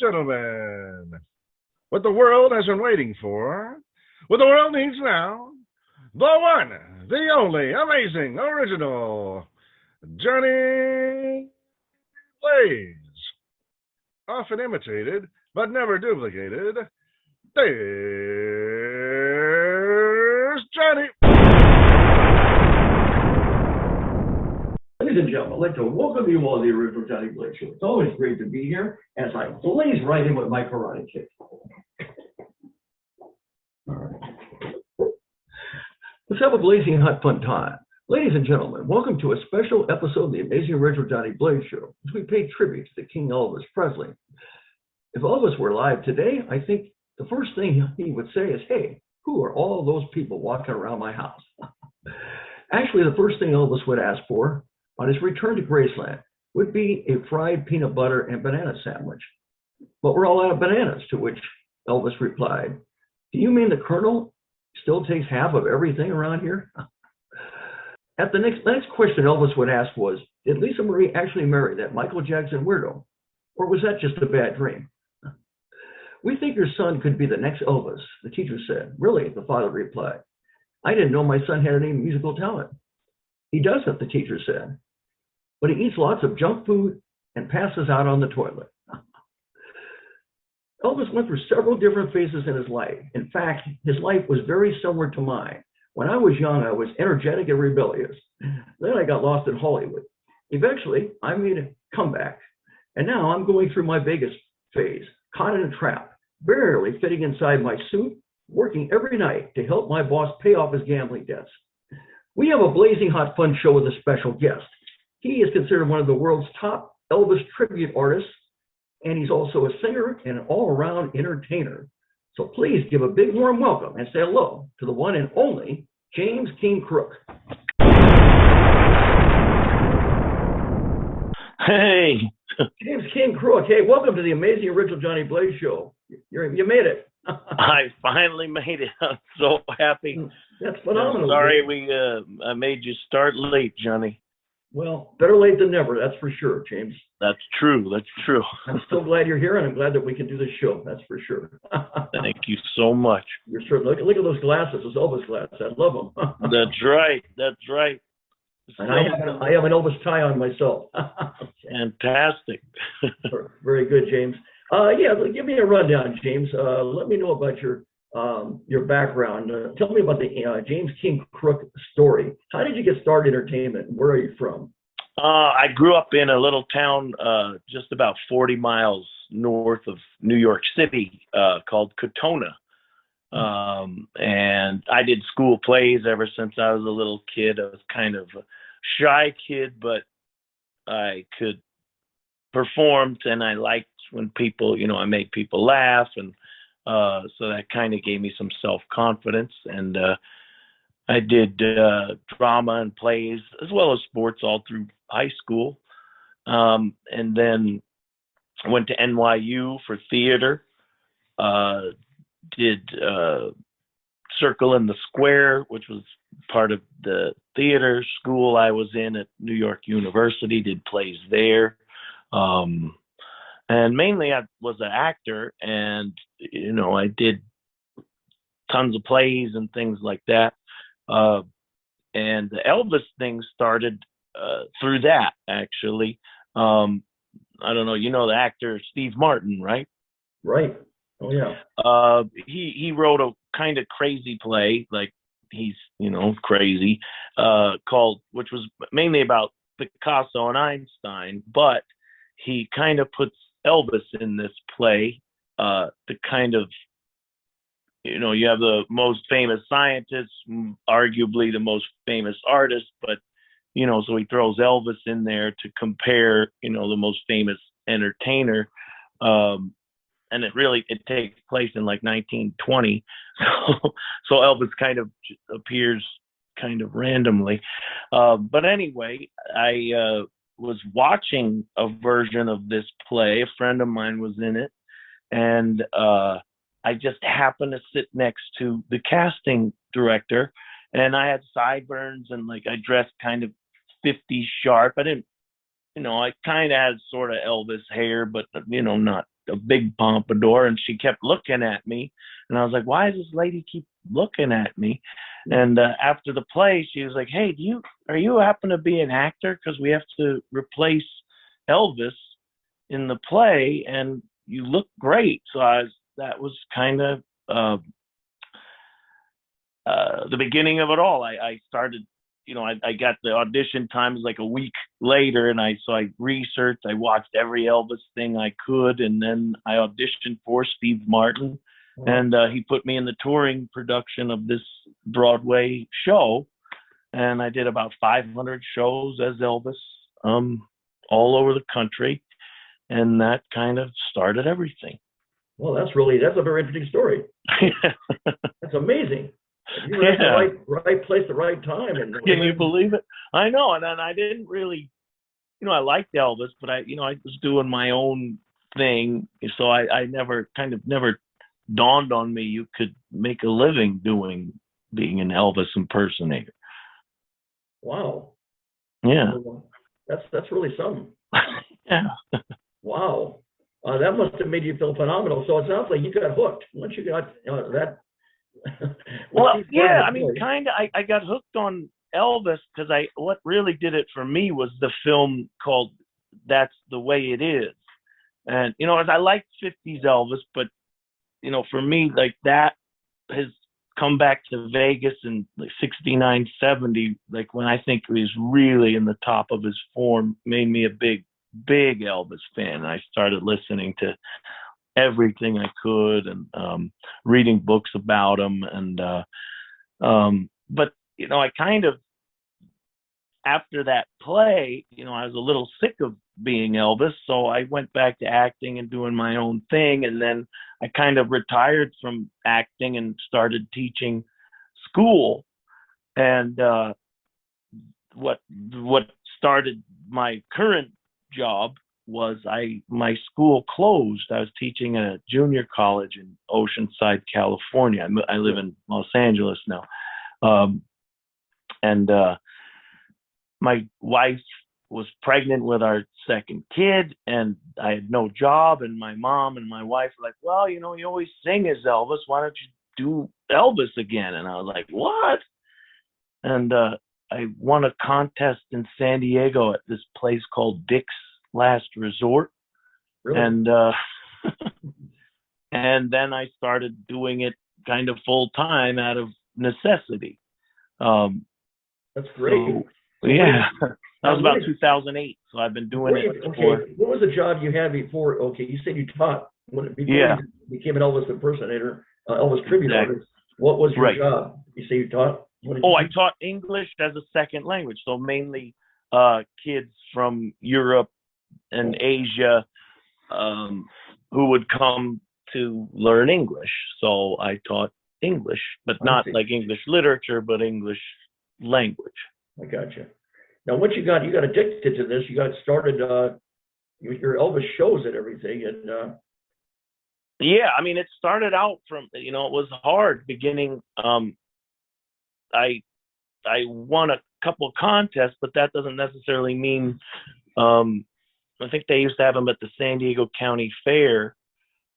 gentlemen, what the world has been waiting for, what the world needs now, the one, the only, amazing, original, Johnny Blaze. Often imitated, but never duplicated. There's Johnny. Ladies and gentlemen, I'd like to welcome you all to the original Johnny Blaze Show. It's always great to be here as I blaze right in with my karate kick. All right. Let's have a blazing hot fun time. Ladies and gentlemen, welcome to a special episode of the amazing original Johnny Blaze Show, as we pay tribute to the King Elvis Presley. If Elvis were alive today, I think the first thing he would say is, "Hey, who are all those people walking around my house?" Actually, the first thing Elvis would ask for on his return to Graceland would be a fried peanut butter and banana sandwich. But we're all out of bananas, to which Elvis replied, "Do you mean the Colonel still takes half of everything around here?" At the next question Elvis would ask was, did Lisa Marie actually marry that Michael Jackson weirdo? Or was that just a bad dream? "We think your son could be the next Elvis," the teacher said. "Really?" the father replied. "I didn't know my son had any musical talent." "He doesn't," the teacher said. "But he eats lots of junk food and passes out on the toilet." Elvis went through several different phases in his life. In fact, his life was very similar to mine. When I was young, I was energetic and rebellious. Then I got lost in Hollywood. Eventually, I made a comeback. And now I'm going through my biggest phase, caught in a trap, barely fitting inside my suit, working every night to help my boss pay off his gambling debts. We have a blazing hot fun show with a special guest. He is considered one of the world's top Elvis tribute artists, and he's also a singer and an all-around entertainer. So please give a big warm welcome and say hello to the one and only James King KRUK. Hey. James King KRUK, hey, welcome to the amazing original Johnny Blaze Show. You made it. I finally made it. I'm so happy. That's phenomenal. I'm sorry I made you start late, Johnny. Well, better late than never, that's for sure, James. That's true. That's true. I'm so glad you're here, and I'm glad that we can do this show. That's for sure. Thank you so much. You're sure. Look at those glasses, those Elvis glasses. I love them. That's right. That's right. And I have an Elvis tie on myself. Fantastic. Very good, James. Yeah, give me a rundown, James. Let me know about your background. Tell me about the James King KRUK story. How did you get started in entertainment? Where are you from? I grew up in a little town just about 40 miles north of New York City called Katona. And I did school plays ever since I was a little kid. I was kind of a shy kid, but I could perform, and I liked when people, I made people laugh, and so that kind of gave me some self-confidence. And I did drama and plays as well as sports all through high school. And then I went to NYU for theater, did Circle in the Square, which was part of the theater school I was in at New York University, did plays there. And mainly I was an actor, and, I did tons of plays and things like that. And the Elvis thing started through that, actually. I don't know, the actor Steve Martin, right? Right. Oh, yeah. He wrote a kind of crazy play, like he's, crazy, which was mainly about Picasso and Einstein, but he kind of puts Elvis in this play to kind of, you have the most famous scientist, arguably the most famous artist, but, so he throws Elvis in there to compare, the most famous entertainer. And it takes place in like 1920. So Elvis kind of appears kind of randomly. But anyway, I was watching a version of this play. A friend of mine was in it. And I just happened to sit next to the casting director. And I had sideburns and I dressed kind of 50s sharp. I didn't I kind of had sort of Elvis hair, but not a big pompadour. And she kept looking at me, and I was like, "Why does this lady keep looking at me?" And after the play, she was like, "Hey, are you happen to be an actor? Because we have to replace Elvis in the play, and you look great." So that was kind of the beginning of it all. I started, I got the audition times like a week later, and I researched, I watched every Elvis thing I could, and then I auditioned for Steve Martin, and he put me in the touring production of this Broadway show, and I did about 500 shows as Elvis, all over the country, and that kind of started everything. Well, that's a very interesting story. That's amazing. You were at the right place, the right time. And can you believe it? I know, and I didn't really, I liked Elvis, but I was doing my own thing, so I never dawned on me you could make a living being an Elvis impersonator. Wow. Yeah. That's really something. Yeah. Wow. That must have made you feel phenomenal. So it sounds like you got hooked once you got that. Well, yeah, I mean, kind of. I got hooked on Elvis because what really did it for me was the film called "That's the Way It Is," and as I liked '50s Elvis, but for me, like that has come back to Vegas in like '69, '70, like when I think he was really in the top of his form, made me a big Elvis fan. And I started listening to everything I could and reading books about him. And but I kind of, after that play, I was a little sick of being Elvis, so I went back to acting and doing my own thing. And then I kind of retired from acting and started teaching school. And what started my current job was my school closed. I was teaching at a junior college in Oceanside, California. I live in Los Angeles now. And my wife was pregnant with our second kid, and I had no job. And my mom and my wife were like, "Well, you always sing as Elvis. Why don't you do Elvis again?" And I was like, "What?" And I won a contest in San Diego at this place called Dick's Last Resort. Really? And and then I started doing it kind of full time out of necessity. That's great. So, yeah, that was about 2008. So I've been doing it. Okay, what was the job you had before? Okay, you said you taught before you became an Elvis impersonator, Elvis tribute artist. What was your job? You say you taught? I taught English as a second language. So mainly kids from Europe and Asia who would come to learn English. So I taught English, but not like English literature, but English language. I gotcha. Now, once you got addicted to this, you got started your Elvis shows and everything, and yeah, I mean, it started out from it was hard beginning. I won a couple of contests, but that doesn't necessarily mean. I think they used to have them at the San Diego County Fair.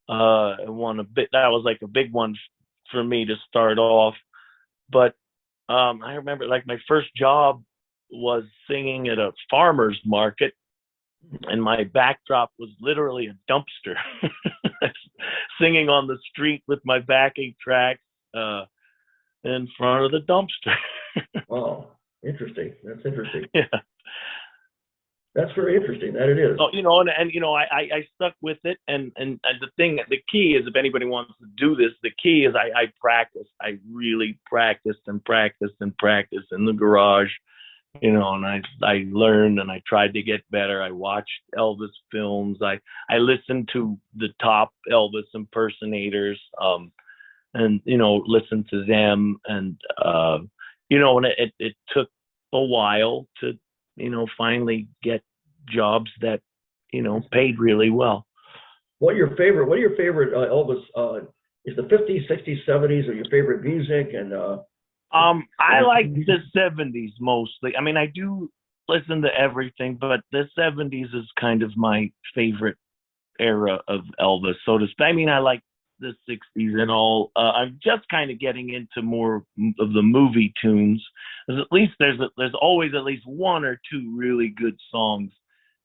I won a bit. That was like a big one for me to start off. But I remember like my first job was singing at a farmer's market, and my backdrop was literally a dumpster. Singing on the street with my backing tracks in front of the dumpster. Oh, interesting. That's interesting. Yeah. That's very interesting. That it is. So, I stuck with it, and the key is, if anybody wants to do this, the key is I practice. I really practiced in the garage, and I learned, and I tried to get better. I watched Elvis films. I listened to the top Elvis impersonators, and listened to them, and and it took a while to finally get jobs that paid really well. What are your favorite Elvis? Is the 50s, 60s, 70s, or your favorite music? And I like the 70s mostly. I mean, I do listen to everything, but the 70s is kind of my favorite era of Elvis. So to speak, I mean, I like the 60s and all. I'm just kind of getting into more of the movie tunes. At least there's always at least one or two really good songs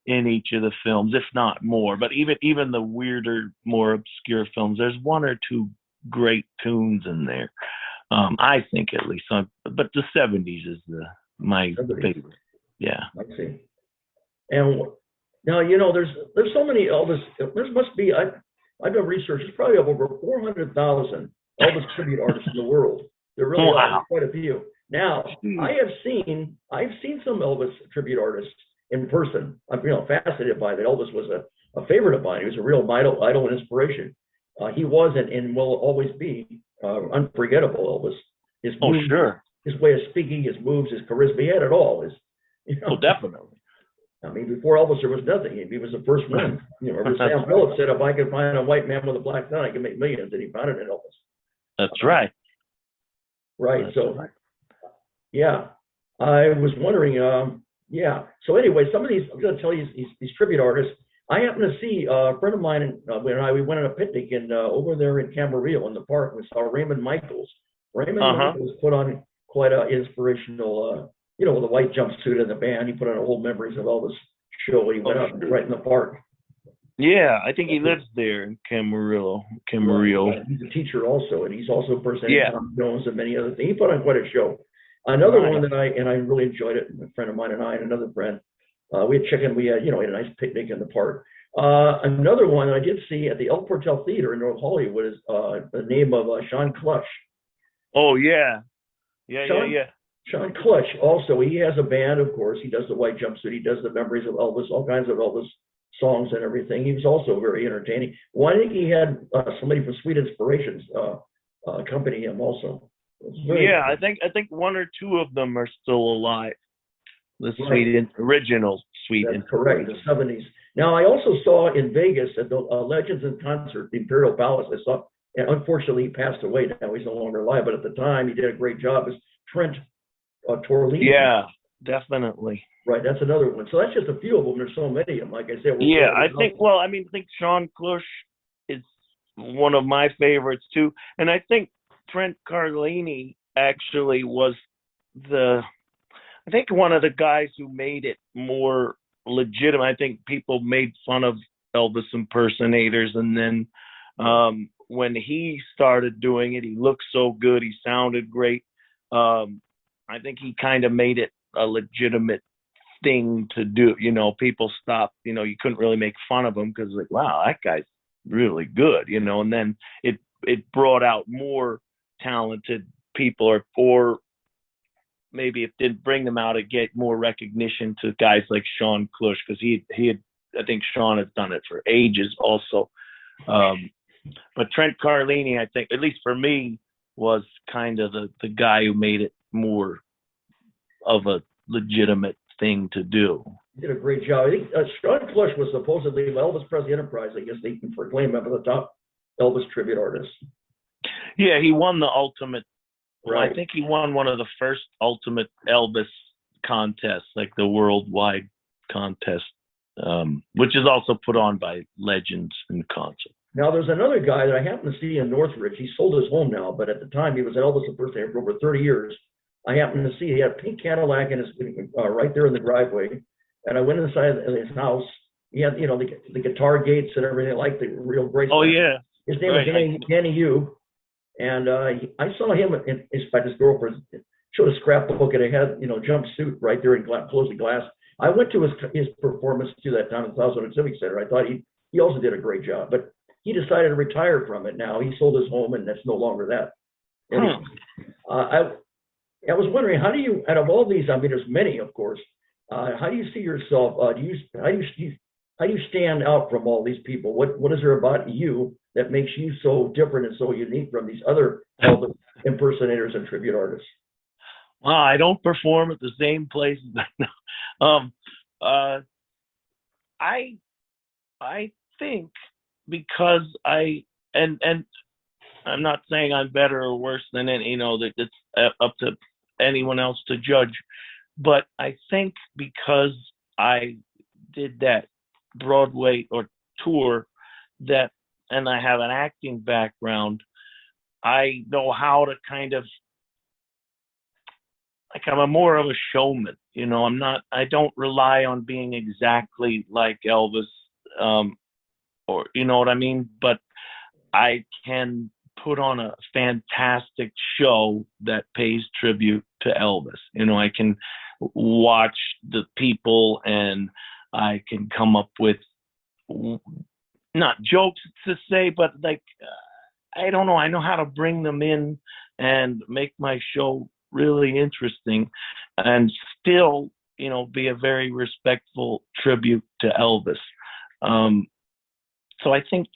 in each of the films, if not more. But even the weirder, more obscure films, there's one or two great tunes in there. I think at least. But the 70s is my 70s. favorite. Yeah. I see. And now, there's so many Elvis. There must be. I've done research. There's probably over 400,000 Elvis tribute artists in the world. There really are quite a few. Now, I've seen some Elvis tribute artists in person. I'm fascinated by that. Elvis was a favorite of mine. He was a real idol and inspiration. He was and will always be unforgettable. Elvis. His moves, sure. His way of speaking, his moves, his charisma, he had it all. Definitely. I mean, before Elvis, there was nothing. He was the first one. Remember Sam Phillips said, if I could find a white man with a black thumb, I could make millions, and he found it in Elvis. That's right. Right. That's so, right. Yeah, I was wondering. Yeah. So anyway, some of these, I'm going to tell you, these tribute artists. I happened to see a friend of mine, we went on a picnic over there in Camarillo in the park. We saw Raymond Michaels. Raymond Michaels put on quite an inspirational, with a white jumpsuit and the band. He put on a whole Memories of Elvis show. He went out right in the park. Yeah, I think he lives there in Camarillo. Right. He's a teacher also, and he's also impersonating Tom Jones and many other things. He put on quite a show. Another one that I really enjoyed it. A friend of mine and I and another friend, we had chicken. We had had a nice picnic in the park. Another one I did see at the El Portel Theater in North Hollywood is the name of Sean Clutch. Oh yeah, Sean Clutch also, he has a band, of course. He does the white jumpsuit. He does the Memories of Elvis, all kinds of Elvis songs and everything. He was also very entertaining. Well, I think he had somebody from Sweet Inspirations accompany him also. Yeah, I think one or two of them are still alive. The original Sweet Inspirations. Correct, the 70s. Now, I also saw in Vegas at the Legends in Concert, the Imperial Palace. I saw, and unfortunately, he passed away. Now he's no longer alive, but at the time, he did a great job as Trent Torlini. Yeah, definitely. Right, that's another one. So that's just a few of them. There's so many of them. Like I said. I think Sean Clutch is one of my favorites too, and I think Trent Carlini actually was one of the guys who made it more legitimate. I think people made fun of Elvis impersonators, and then when he started doing it, he looked so good. He sounded great. I think he kind of made it a legitimate thing to do. People stopped. You couldn't really make fun of him because wow, that guy's really good. And then it brought out more talented people, or maybe it didn't bring them out to get more recognition to guys like Sean Clutch, because he had. I think Sean has done it for ages also. But Trent Carlini, I think, at least for me, was kind of the guy who made it more of a legitimate thing to do. He did a great job. I think Sean Clutch was supposedly Elvis Presley Enterprise. I guess they can proclaim him as the top Elvis tribute artist. Yeah, he won the ultimate. Right. I think he won one of the first ultimate Elvis contests, like the worldwide contest, which is also put on by Legends in Concert. Now, there's another guy that I happened to see in Northridge. He sold his home now, but at the time he was an Elvis impersonator for over 30 years. I happened to see he had a pink Cadillac in his right there in the driveway, and I went inside his house. He had the guitar gates and everything, like the real great. Oh yeah. His name was Danny Yu, and I saw him in fact his girlfriend showed a scrapbook and it had jumpsuit right there in closing glass. I went to his performance to that time in the South Civic Center. I thought he also did a great job, but he decided to retire from it now. He sold his home, and that's no longer that. Anyway, I was wondering, how do you, out of all these, I mean, there's many, of course, how do you see yourself, how do you stand out from all these people? What is there about you that makes you so different and so unique from these other Elvis impersonators and tribute artists? Well, I don't perform at the same places. I think because and I'm not saying I'm better or worse than any, that it's up to anyone else to judge, But I think because I did that Broadway or tour that, and I have an acting background, I know how to kind of, like, I'm a more of a showman. I don't rely on being exactly like Elvis, or you know what I mean? But I can put on a fantastic show that pays tribute to Elvis. I can watch the people and I can come up with not jokes to say, but like, I don't know. I know how to bring them in and make my show really interesting and still, be a very respectful tribute to Elvis. So I think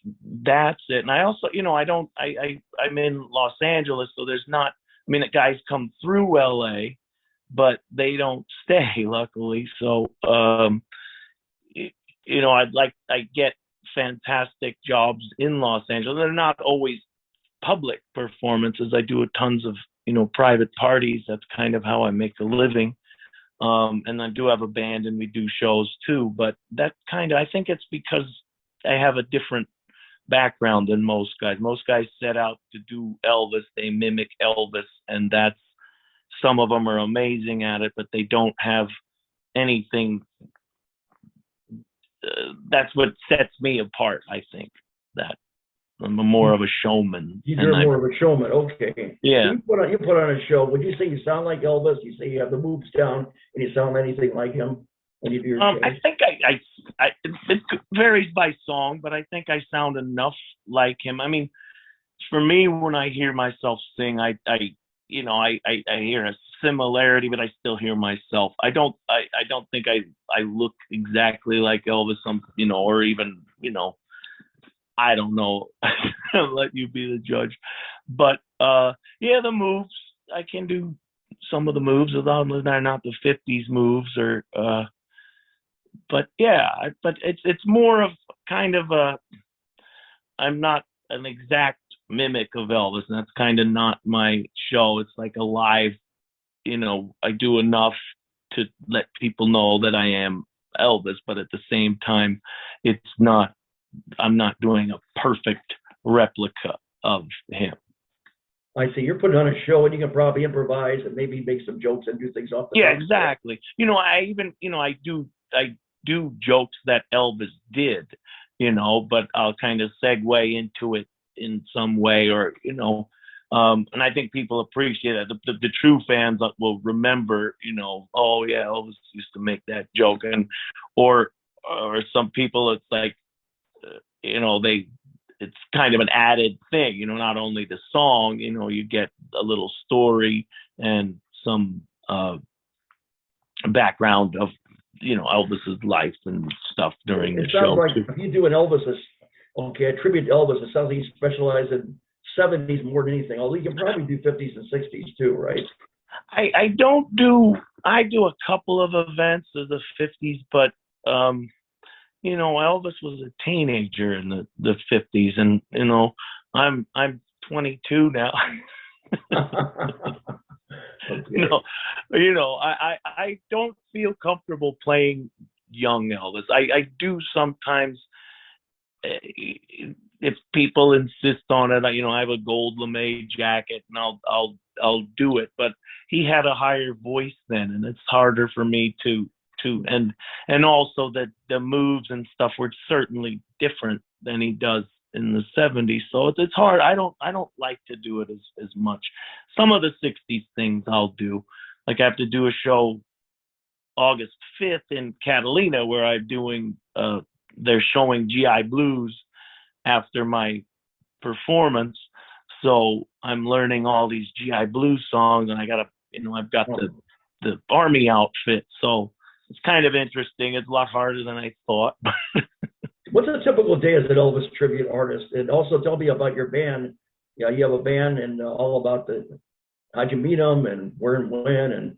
that's it. And I also, I'm in Los Angeles, so there's not, the guys come through LA, but they don't stay, luckily. So, I get fantastic jobs in Los Angeles. They're not always public performances. I do tons of, private parties. That's kind of how I make a living. And I do have a band and we do shows too, but I think it's because I have a different background than most guys. Most guys set out to do Elvis. They mimic Elvis, and some of them are amazing at it, but they don't have anything. That's what sets me apart. I think that I'm more of a showman. You're more of a showman. Okay. Yeah. So you put on a show. Would you say you sound like Elvis? You say you have the moves down and you sound anything like him when you do your show? I think it varies by song, but I think I sound enough like him. For me, when I hear myself sing, I hear a similarity, but I still hear myself. I don't think I look exactly like Elvis, or even, I don't know. I'll let you be the judge. But the moves, I can do some of the moves, although they're not the 50s moves but it's more of kind of I'm not an exact mimic of Elvis, and that's kind of not my show. It's like a live, I do enough to let people know that I am Elvis, but at the same time, I'm not doing a perfect replica of him. I see. You're putting on a show and you can probably improvise and maybe make some jokes and do things off the top. Exactly. I do jokes that Elvis did, but I'll kind of segue into it in some way, or, and I think people appreciate that. The true fans will remember, oh yeah, Elvis used to make that joke, and or some people, it's like, it's kind of an added thing, not only the song, you get a little story and some background of, Elvis's life and stuff during the show. It sounds like if you do an Elvis, a tribute to Elvis, it sounds like you specialize in 70s more than anything, although you can probably do 50s and 60s too, right? I do a couple of events of the 50s, but Elvis was a teenager in the 50s, and I'm 22 now. Okay. I don't feel comfortable playing young Elvis. I do sometimes, if people insist on it. I have a gold lame jacket, and I'll do it. But he had a higher voice then, and it's harder for me to and also that the moves and stuff were certainly different than he does in the 70s. So it's hard. I don't like to do it as much. Some of the 60s things I'll do. Like I have to do a show August 5th in Catalina where they're showing GI Blues after my performance. So I'm learning all these GI Blues songs, and I've got the army outfit. So it's kind of interesting. It's a lot harder than I thought. What's a typical day as an Elvis tribute artist? And also tell me about your band. Yeah, you have a band, and all about how'd you meet them and where and when and.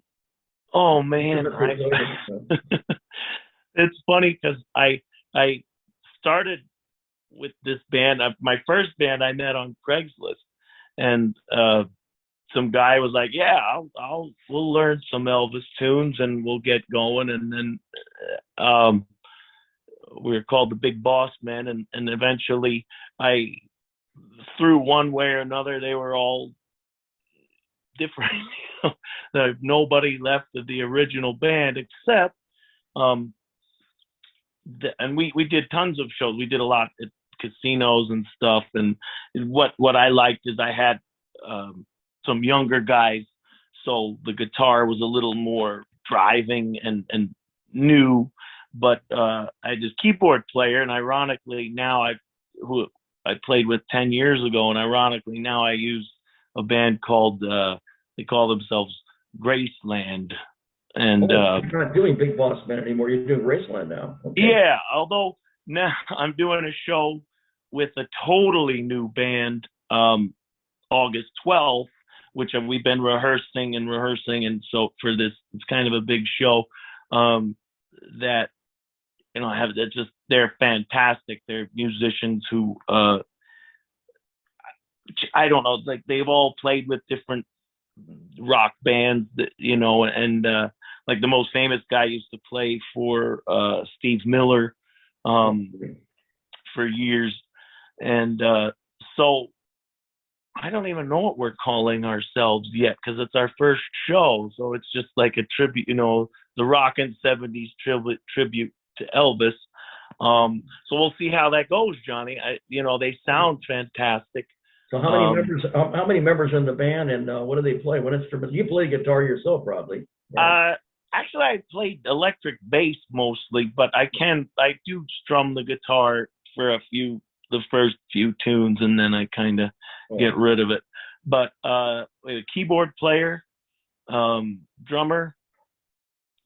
Oh man, it's funny because I started with this band. My first band I met on Craigslist, and some guy was like, "Yeah, we'll learn some Elvis tunes and we'll get going." And then we were called the Big Boss Men, and eventually through one way or another, they were all different. Nobody left of the original band except, and we did tons of shows. We did a lot at casinos and stuff. And what I liked is I had some younger guys, so the guitar was a little more driving and new. But I had this keyboard player, and ironically now who I played with 10 years ago, and ironically now I use a band called they call themselves Graceland. And you're not doing Big Boss Men anymore. You're doing Graceland now. Okay. Yeah, although now I'm doing a show with a totally new band August 12th, which we've been rehearsing, and so for this, it's kind of a big show that they're fantastic. They're musicians who I don't know, like they've all played with different rock bands, and like the most famous guy used to play for Steve Miller for years. And so I don't even know what we're calling ourselves yet, because it's our first show. So it's just like a tribute, the rockin' 70s tribute to Elvis. So we'll see how that goes, Johnny. They sound fantastic. So how many members? How many members in the band, and what do they play? What instruments? You play guitar yourself, probably. Yeah. Actually, I played electric bass mostly, but I do strum the guitar for the first few tunes, and then I kind of get rid of it. But we have a keyboard player, drummer,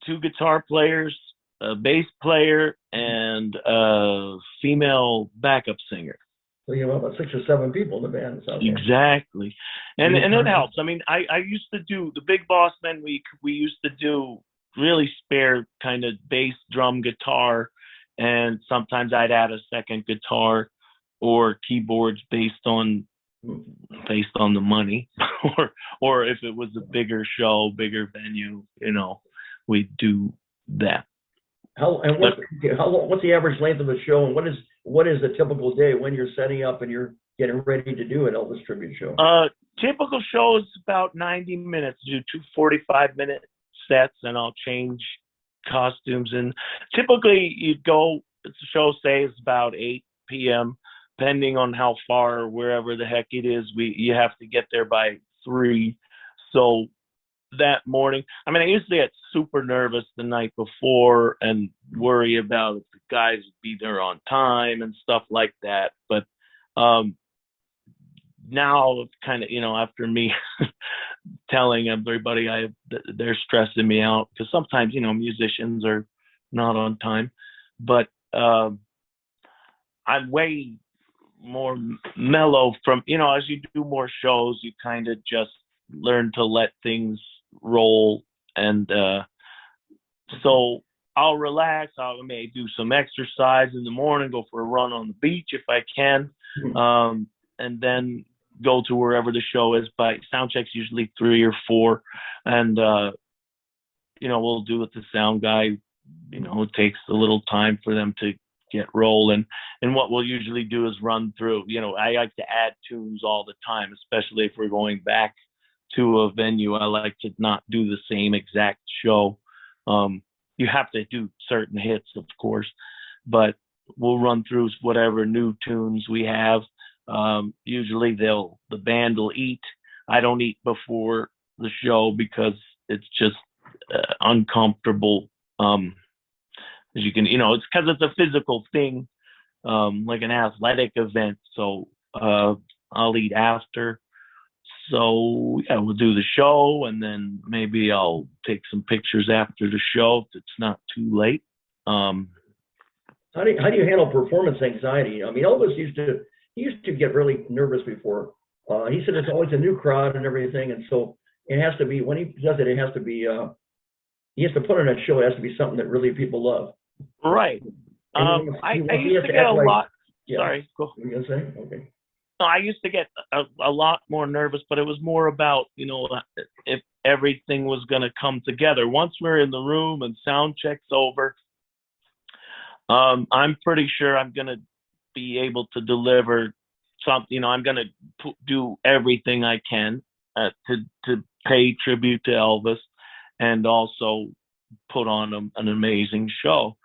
2 guitar players, a bass player, and a female backup singer. So you have about 6 or 7 people in the band. Exactly, and it helps. I mean, I used to do the Big Boss Men week. We used to do really spare kind of bass, drum, guitar, and sometimes I'd add a second guitar or keyboards based on the money, or if it was a bigger show, bigger venue, we'd do that. What's the average length of the show, and what is a typical day when you're setting up and you're getting ready to do an Elvis tribute show? Typical show is about 90 minutes. Do 2 45-minute sets, and I'll change costumes. And typically you'd go, the show says about 8 p.m. depending on how far or wherever the heck it is. You have to get there by 3. So that morning, I usually get super nervous the night before and worry about if the guys would be there on time and stuff like that. But now it's kind of, after me telling everybody they're stressing me out, because sometimes, musicians are not on time. But I'm way more mellow from, as you do more shows, you kind of just learn to let things roll. And so I'll relax. I may do some exercise in the morning, go for a run on the beach if I can, and then go to wherever the show is. By sound checks usually 3 or 4, and we'll do with the sound guy. It takes a little time for them to get rolling, and what we'll usually do is run through. I like to add tunes all the time, especially if we're going back to a venue. I like to not do the same exact show. You have to do certain hits, of course, but we'll run through whatever new tunes we have. Usually the band will eat. I don't eat before the show because it's just uncomfortable. As you can, it's because it's a physical thing, like an athletic event. So I'll eat after. So yeah, we'll do the show, and then maybe I'll take some pictures after the show if it's not too late. How do you handle performance anxiety? Elvis used to get really nervous before. He said it's always a new crowd and everything, and so it has to be, when he does it, it has to be he has to put on a show. It has to be something that really people love. Right. I used to get a lot. Yeah. Sorry, go. What were you gonna say? Okay. I used to get a lot more nervous, but it was more about, if everything was going to come together. Once we're in the room and sound check's over, I'm pretty sure I'm going to be able to deliver something. I'm going to do everything I can to pay tribute to Elvis and also put on an amazing show.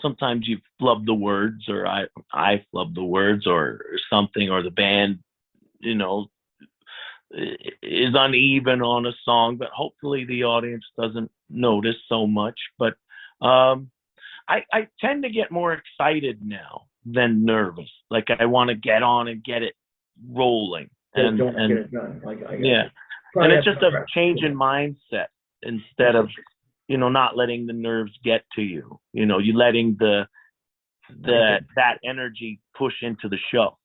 Sometimes you flub the words, or I flub the words or something, or the band, is uneven on a song, but hopefully the audience doesn't notice so much. But I tend to get more excited now than nervous. Like I want to get on and get it rolling. And don't get it done. Yeah. And it's just a change in mindset instead of, not letting the nerves get to you. You letting that energy push into the show.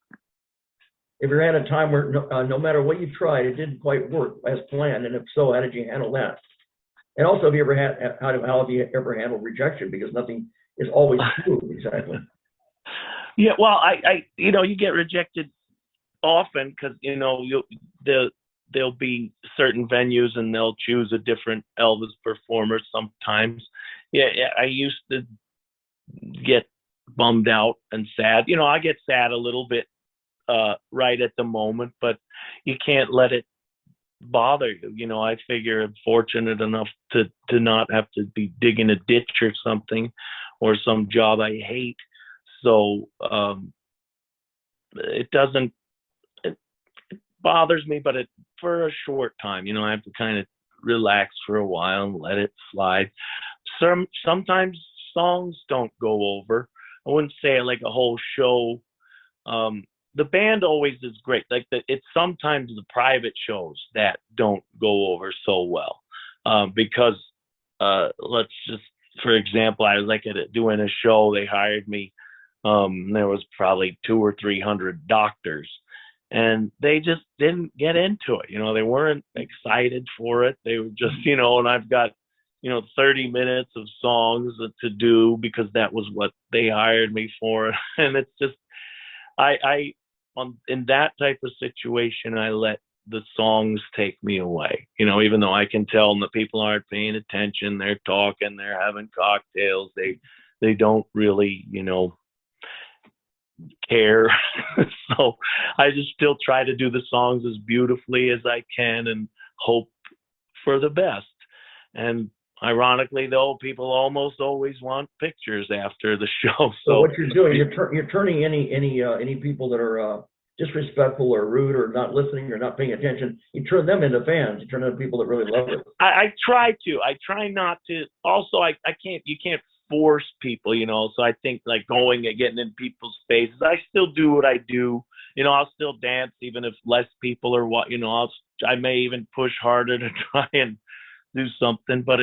If you had a time where no matter what you tried, it didn't quite work as planned, and if so, how did you handle that? And also, how have you ever handled rejection? Because nothing is always smooth, exactly. Yeah, well, you get rejected often because there'll be certain venues and they'll choose a different Elvis performer sometimes. Yeah, I used to get bummed out and sad. I get sad a little bit right at the moment, but you can't let it bother you. I figure I'm fortunate enough to not have to be digging a ditch or something, or some job I hate. So it bothers me, but for a short time. I have to kind of relax for a while and let it slide. Sometimes songs don't go over. I wouldn't say like a whole show. The band always is great. Like it's sometimes the private shows that don't go over so well, because let's just, for example, I was doing a show. They hired me. There was probably 200 or 300 doctors, and they just didn't get into it. They weren't excited for it. They were just, and I've got 30 minutes of songs to do because that was what they hired me for, and it's just in that type of situation, I let the songs take me away. Even though I can tell them that people aren't paying attention, they're talking, they're having cocktails, they don't really, care. So I just still try to do the songs as beautifully as I can and hope for the best. And ironically, though, people almost always want pictures after the show. So what you're doing, you're turning any people that are disrespectful or rude or not listening or not paying attention, you turn them into fans. You turn into people that really love it. I try to. I try not to. Also, you can't force people, so I think like going and getting in people's faces. I still do what I do. I'll still dance even if less people are what, I may even push harder to try and do something, but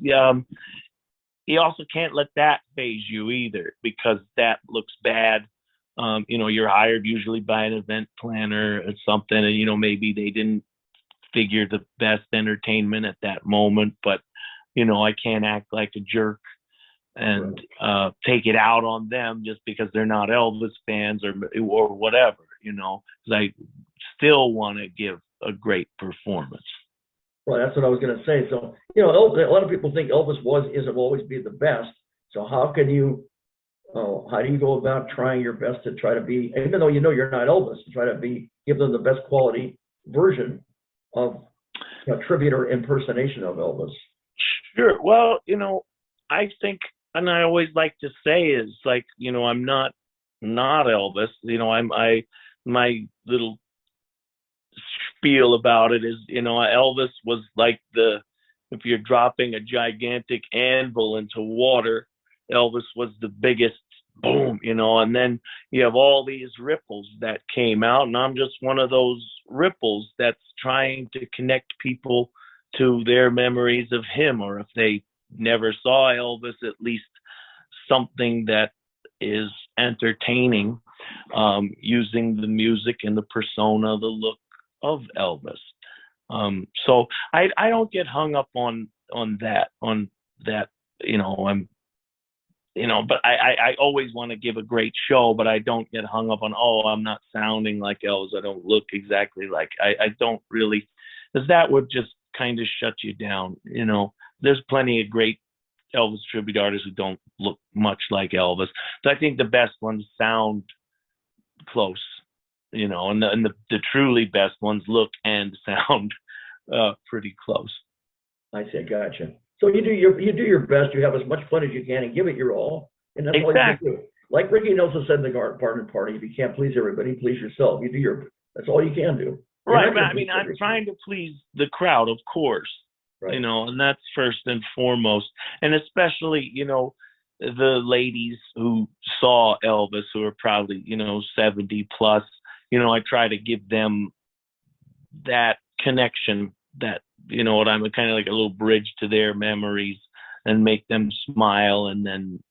you also can't let that phase you either, because that looks bad. You're hired usually by an event planner or something, and maybe they didn't figure the best entertainment at that moment, but I can't act like a jerk and take it out on them just because they're not Elvis fans or whatever, because I still want to give a great performance. Well, that's what I was going to say. So, a lot of people think Elvis isn't always be the best. So how do you go about trying your best to try to be, even though you're not Elvis, to try to give them the best quality version of tribute or impersonation of Elvis? Sure. Well, I think, and I always like to say is like, I'm not Elvis. My little spiel about it is, Elvis was like if you're dropping a gigantic anvil into water, Elvis was the biggest boom, and then you have all these ripples that came out, and I'm just one of those ripples that's trying to connect people to their memories of him, or if they never saw Elvis, at least something that is entertaining, using the music and the persona, the look of Elvis. So I don't get hung up on that. I'm but I always want to give a great show, but I don't get hung up on, oh, I'm not sounding like Elvis. I don't look exactly like, I don't really, because that would just kind of shut you down. There's plenty of great Elvis tribute artists who don't look much like Elvis. So I think the best ones sound close, and the truly best ones look and sound pretty close. I say, gotcha. So you do your best. You have as much fun as you can and give it your all, and that's all you can do. Like Ricky Nelson said in the garden party, if you can't please everybody, please yourself. That's all you can do. Right. I mean, I'm trying to please the crowd, of course. Right. And that's first and foremost. And especially, the ladies who saw Elvis, who are probably, 70 plus, I try to give them that connection, that, what I'm kind of like a little bridge to their memories, and make them smile, and then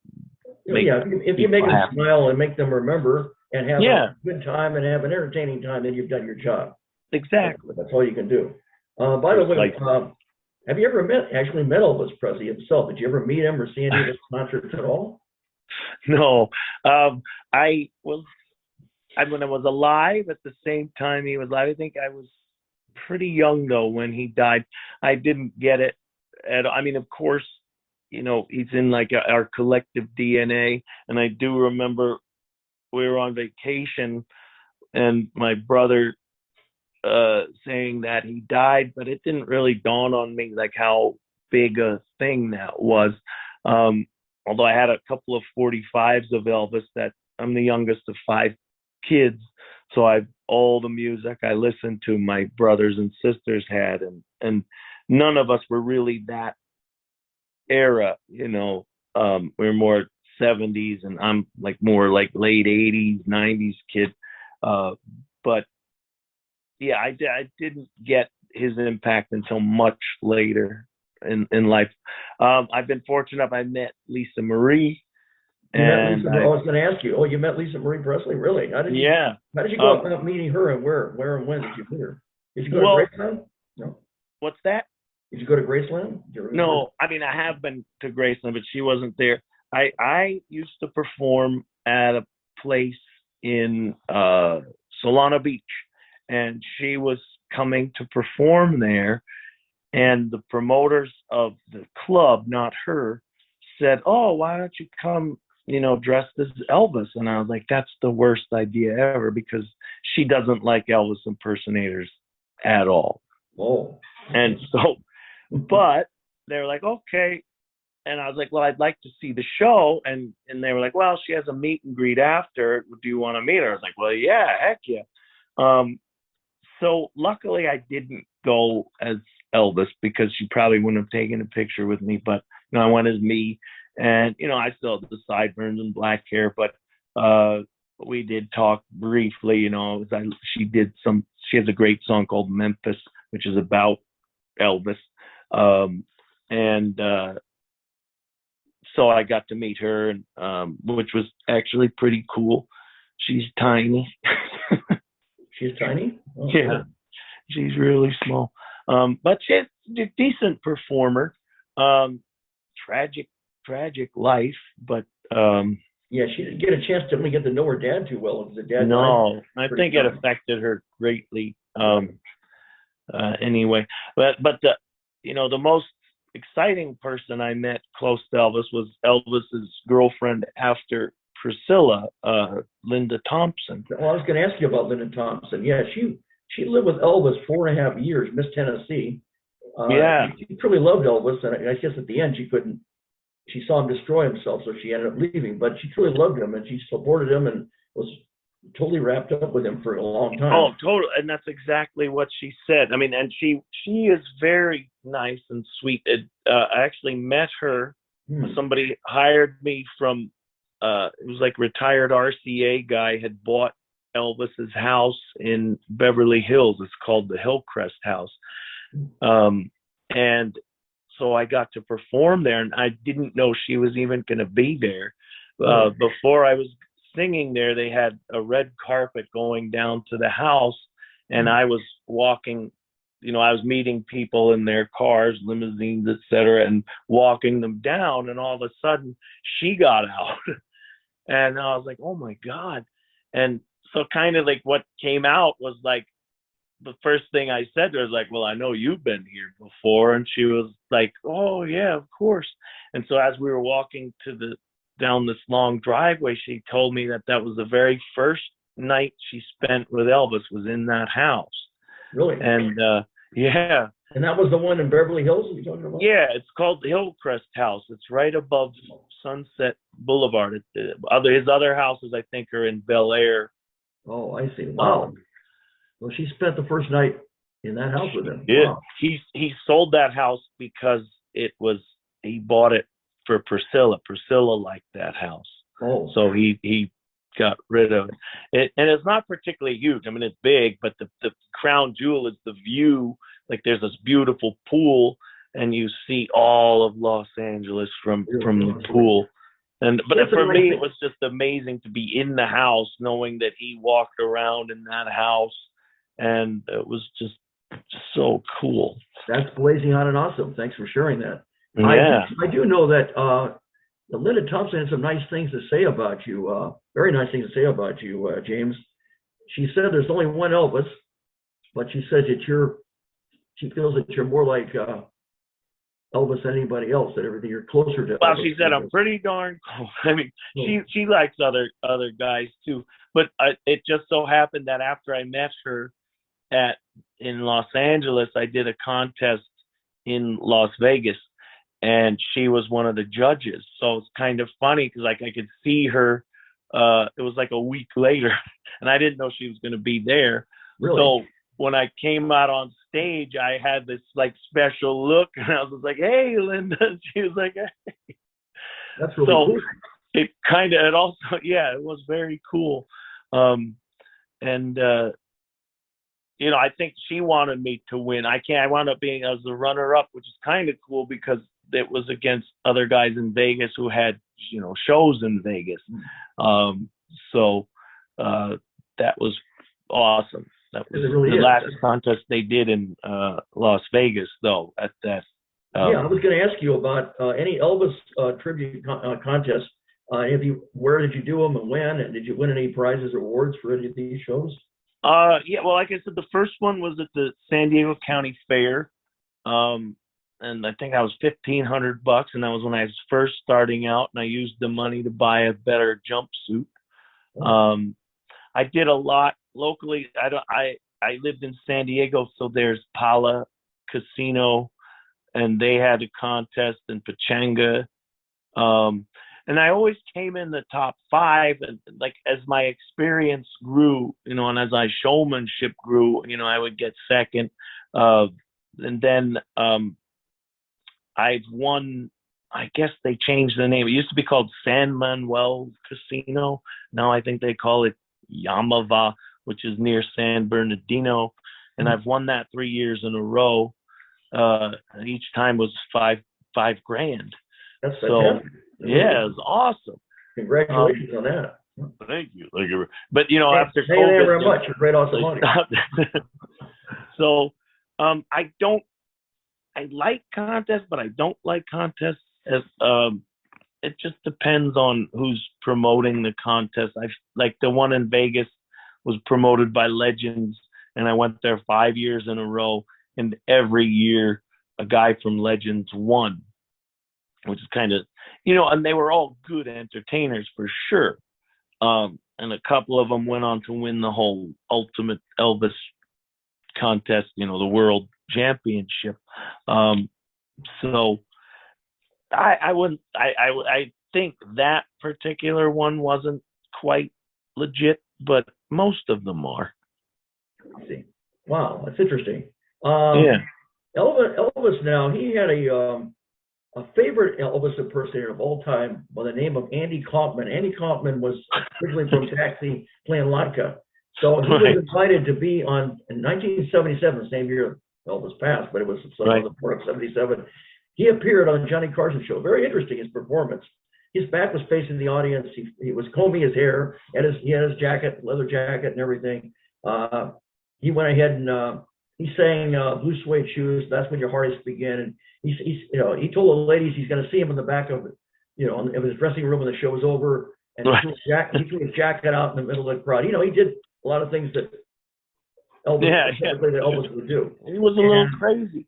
if you make them smile and make them remember and have a good time and have an entertaining time, then you've done your job. Exactly. That's all you can do. By the way, have you ever met Elvis Presley himself? Did you ever meet him or see any of his concerts at all? No. When I was alive at the same time he was alive, I think I was pretty young though when he died. I didn't get it of course, he's in like our collective DNA. And I do remember we were on vacation and my brother saying that he died, but it didn't really dawn on me like how big a thing that was. Although I had a couple of 45s of Elvis, that I'm the youngest of 5 kids. So all the music I listened to, my brothers and sisters had, and none of us were really that era, we're more 70s, and I'm like more like late 80s, 90s kid. But yeah, I didn't get his impact until much later in life. I've been fortunate. I met Lisa Marie. I was going to ask you. Oh, you met Lisa Marie Presley? Really? How did you go about meeting her, and where and when did you meet her? Did you go to Graceland? No. What's that? Did you go to Graceland? No, I have been to Graceland, but she wasn't there. I used to perform at a place in Solana Beach, and she was coming to perform there, and the promoters of the club, not her, said, "Oh, why don't you come, dressed as Elvis?" And I was like, that's the worst idea ever, because she doesn't like Elvis impersonators at all. Oh. And so, but they were like, okay. And I was like, well, I'd like to see the show. And they were like, well, she has a meet and greet after. Do you want to meet her? I was like, well, yeah, heck yeah. So luckily I didn't go as Elvis, because she probably wouldn't have taken a picture with me, but I went as me. And, I still have the sideburns and black hair, but we did talk briefly, she has a great song called Memphis, which is about Elvis. So I got to meet her, and which was actually pretty cool. She's tiny. She's tiny? Oh, yeah, cool. She's really small. But she's a decent performer. Tragic life, but yeah, she didn't get a chance to really get to know her dad too well. Because the dad no, I think it affected her greatly. Anyway, but the most exciting person I met close to Elvis was Elvis's girlfriend after Priscilla, Linda Thompson. Well, I was going to ask you about Linda Thompson. Yeah, she lived with Elvis 4.5 years, Miss Tennessee. She truly loved Elvis, and I guess at the end she saw him destroy himself, so she ended up leaving. But she truly loved him, and she supported him, and was totally wrapped up with him for a long time. Oh, totally, and that's exactly what she said. And she is very nice and sweet. I actually met her. Somebody hired me from. It was like retired RCA guy had bought Elvis's house in Beverly Hills. It's called the Hillcrest House. And so I got to perform there, and I didn't know she was even going to be there. Before I was singing there, they had a red carpet going down to the house, and I was walking I was meeting people in their cars, limousines, etc., and walking them down, and all of a sudden she got out, and I was like, oh my God. And so kind of like what came out was like, the first thing I said to her was like, well, I know you've been here before. And she was like, oh yeah, of course. And so as we were walking down this long driveway, she told me that was the very first night she spent with Elvis was in that house. Really? And yeah. And that was the one in Beverly Hills you're talking about? Yeah, it's called the Hillcrest House. It's right above Sunset Boulevard. His other houses, I think, are in Bel Air. Oh, I see. Wow. Well, she spent the first night in that house with him. Yeah, wow. He sold that house because he bought it for Priscilla. Priscilla liked that house. Oh. So he got rid of it. And it's not particularly huge. I mean, it's big, but the crown jewel is the view. Like there's this beautiful pool, and you see all of Los Angeles from the pool. But for me, it was just amazing to be in the house, knowing that he walked around in that house, and it was just so cool. That's blazing hot and awesome. Thanks for sharing that. Yeah. I do know that Linda Thompson had some nice things to say about you, very nice things to say about you, James. She said there's only one Elvis, but she says that she feels that you're more like Elvis than anybody else, that everything you're closer to. Well, Elvis. she said I'm pretty darn cool. I mean, she likes other guys too, but it just so happened that after I met her in Los Angeles, I did a contest in Las Vegas, and she was one of the judges. So it's kind of funny because like I could see her. It was like a week later, and I didn't know she was going to be there. Really? So when I came out on stage, I had this like special look, and I was like, "Hey, Linda." And she was like, "Hey." That's really cool. It was very cool. I think she wanted me to win. I wound up being as the runner-up, which is kind of cool because it was against other guys in Vegas who had, shows in Vegas. So that was awesome. That was the last contest they did in Las Vegas, though. At that. I was going to ask you about any Elvis tribute contests. Where did you do them and when? And did you win any prizes or awards for any of these shows? Well, like I said, the first one was at the San Diego County Fair, and I think that was $1,500, and that was when I was first starting out, and I used the money to buy a better jumpsuit. I did a lot locally. I lived in San Diego, so there's Pala Casino, and they had a contest in Pachanga. And I always came in the top 5, and like as my experience grew, and as my showmanship grew, I would get second. And then I've won. I guess they changed the name. It used to be called San Manuel Casino. Now I think they call it Yamava, which is near San Bernardino. And I've won that 3 years in a row. And each time was $5,000. That's so fantastic. Yeah, it's awesome. Congratulations on that. Thank you. But after COVID, thank you very much. You're great, awesome money. So I like contests, but I don't like contests. It just depends on who's promoting the contest. Like the one in Vegas was promoted by Legends, and I went there 5 years in a row, and every year a guy from Legends won, which is kind of, and they were all good entertainers for sure. And a couple of them went on to win the whole Ultimate Elvis contest, the World Championship. So I think that particular one wasn't quite legit, but most of them are. I see. Wow, that's interesting. Yeah. Elvis now, he had a favorite Elvis impersonator of all time by the name of Andy Kaufman. Andy Kaufman was originally from Taxi playing Latka. So he was invited to be in 1977, the same year Elvis passed, but it was the 4th of 77. He appeared on Johnny Carson's show. Very interesting, his performance. His back was facing the audience. He was combing his hair, he had his jacket, leather jacket and everything. He went ahead and he sang Blue Suede Shoes. That's when your heartaches begin. And he told the ladies he's going to see him in the back of of his dressing room when the show was over. And he threw his jacket out in the middle of the crowd. He did a lot of things that Elvis would do. He was a little crazy.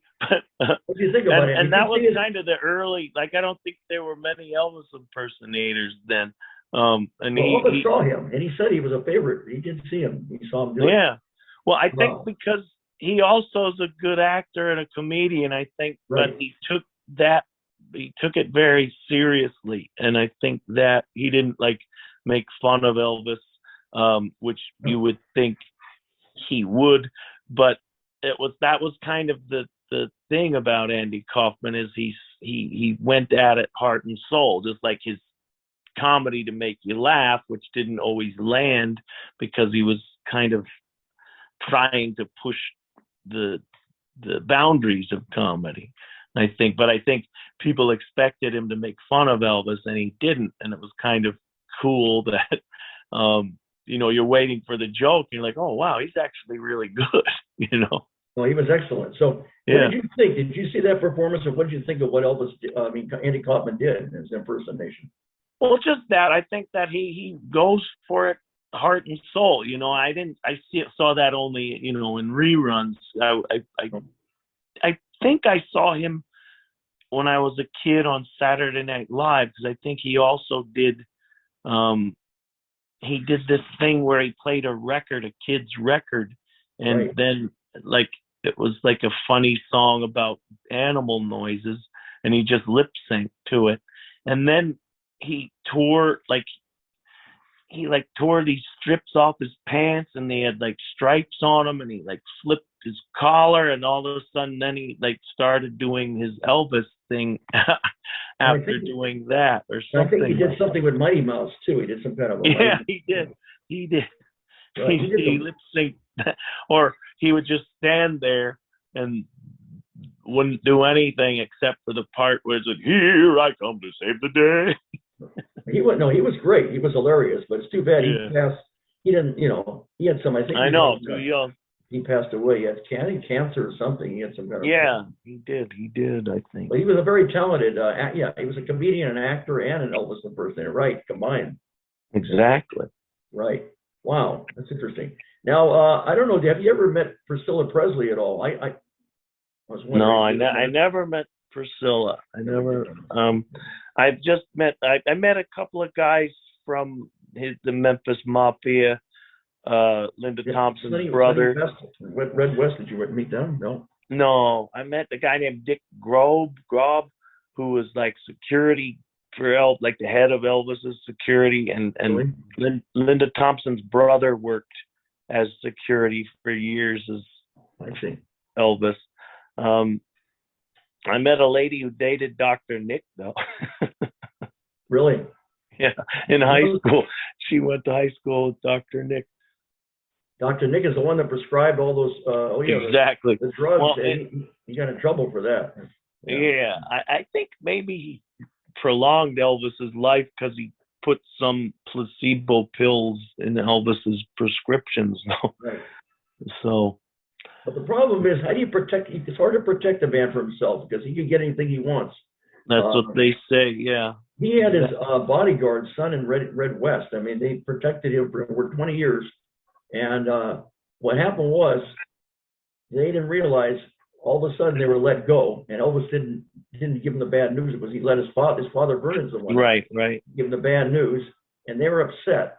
What do you think about it? And that was kind of the early, like, I don't think there were many Elvis impersonators then. Elvis saw him, and he said he was a favorite. He did see him. He saw him do it. Yeah. Well, I think because he also is a good actor and a comedian, I think, but he took it very seriously. And I think that he didn't, like, make fun of Elvis, which you would think he would, but that was kind of the thing about Andy Kaufman is he went at it heart and soul, just like his comedy to make you laugh, which didn't always land because he was kind of trying to push the boundaries of comedy. I think people expected him to make fun of Elvis, and he didn't, and it was kind of cool that you're waiting for the joke. You're like, oh wow, he's actually really good. Well, he was excellent. So, what did you think? Did you see that performance, and what did you think of what Andy Kaufman did in his impersonation? Well, just that. I think that he goes for it heart and soul. I saw that only in reruns. I think I saw him when I was a kid on Saturday Night Live, because I think he also did. He did this thing where he played a kid's record, and then like it was like a funny song about animal noises, and he just lip synced to it, and then he tore these strips off his pants, and they had like stripes on them, and he like flipped his collar, and all of a sudden then he like started doing his Elvis thing after doing that or something. I think he did something with Mighty Mouse too. He did some kind of he did. He lip synced, or he would just stand there and wouldn't do anything except for the part where it's like, "Here I come to save the day." He was great. He was hilarious, but it's too bad he passed. He didn't, he had some. I think. I know, too young. He passed away. He had cancer or something. He had some kind of. Yeah, he did. I think. But he was a very talented. He was a comedian, an actor, and an Elvis impersonator, right? Combined. Exactly. Right. Wow, that's interesting. Now, I don't know. Have you ever met Priscilla Presley at all? I was wondering. No, I never met Priscilla. I never. I've just met. I met a couple of guys from the Memphis Mafia. Linda Thompson's brother. Red West. Did you meet them? No. No, I met a guy named Dick Grob, who was like security for like the head of Elvis's security, and really? Linda Thompson's brother worked as security for years as Elvis. I met a lady who dated Dr. Nick, though. Really? Yeah, in high school. She went to high school with Dr. Nick. Dr. Nick is the one that prescribed all those, exactly. the drugs. Well, he got in trouble for that. Yeah, I think maybe he prolonged Elvis's life because he put some placebo pills in Elvis's prescriptions. Right. So. But the problem is, how do you protect? It's hard to protect a man from himself because he can get anything he wants. That's what they say. Yeah. He had his bodyguard son in Red West. I mean, they protected him for over 20 years. And what happened was they didn't realize all of a sudden they were let go, and Elvis didn't give him the bad news. It was he let his father Vernon's the one. Right. Give him the bad news, and they were upset.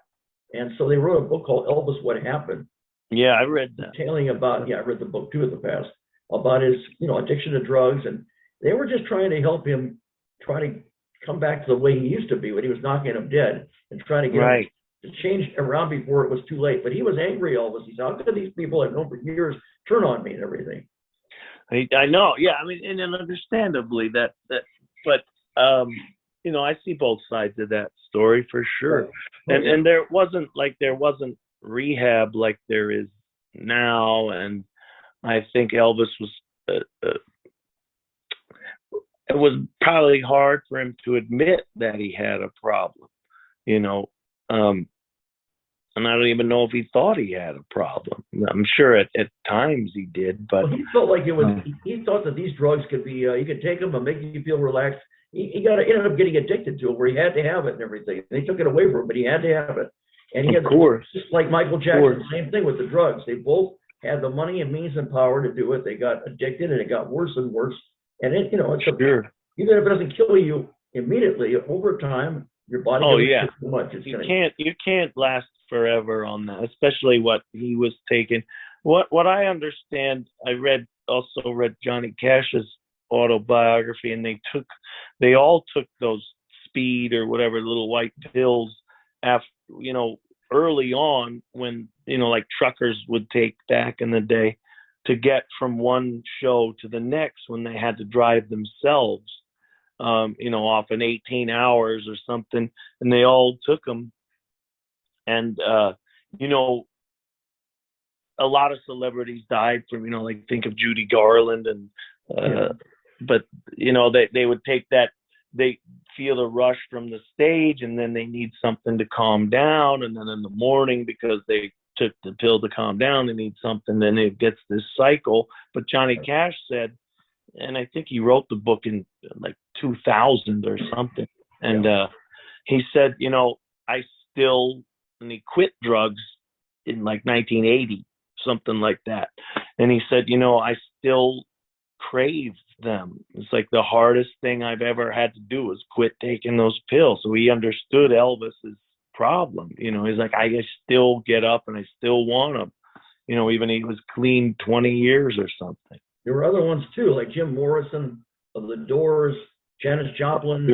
And so they wrote a book called Elvis: What Happened. Yeah, I read that. Detailing about, I read the book too in the past, about his, addiction to drugs. And they were just trying to help him try to come back to the way he used to be when he was knocking him dead, and trying to get him to change around before it was too late. But he was angry, Elvis. He said, how could these people I've known for years turn on me and everything? I know. Yeah, I mean, and understandably that but, I see both sides of that story for sure. Right. And there wasn't rehab like there is now, and I think Elvis was it was probably hard for him to admit that he had a problem, and I don't even know if he thought he had a problem. I'm sure at times he did, but well, he felt like it was. He thought that these drugs could be. You could take them and make you feel relaxed. He ended up getting addicted to it, where he had to have it and everything. They took it away from him, but he had to have it. And he had, of course, just like Michael Jackson, same thing with the drugs. They both had the money and means and power to do it. They got addicted, and it got worse and worse. And it, it's sure. even if it doesn't kill you immediately, over time, your body gets too much. You can't last forever on that, especially what he was taking. What I understand, I also read Johnny Cash's autobiography, and they all took those speed or whatever little white pills after, early on, when like truckers would take back in the day to get from one show to the next when they had to drive themselves, often 18 hours or something, and they all took them. And a lot of celebrities died from, like think of Judy Garland, and but they would take that, they feel the rush from the stage, and then they need something to calm down, and then in the morning, because they took the pill to calm down, they need something, then it gets this cycle. But Johnny Cash said, and I think he wrote the book in like 2000 or something, and he said, I still, and he quit drugs in like 1980, something like that, and he said, I still crave them. It's like the hardest thing I've ever had to do was quit taking those pills. So he understood Elvis's problem. He's like, I still get up and I still want them. Even he was clean 20 years or something. There were other ones too, like Jim Morrison of the Doors, Janis Joplin,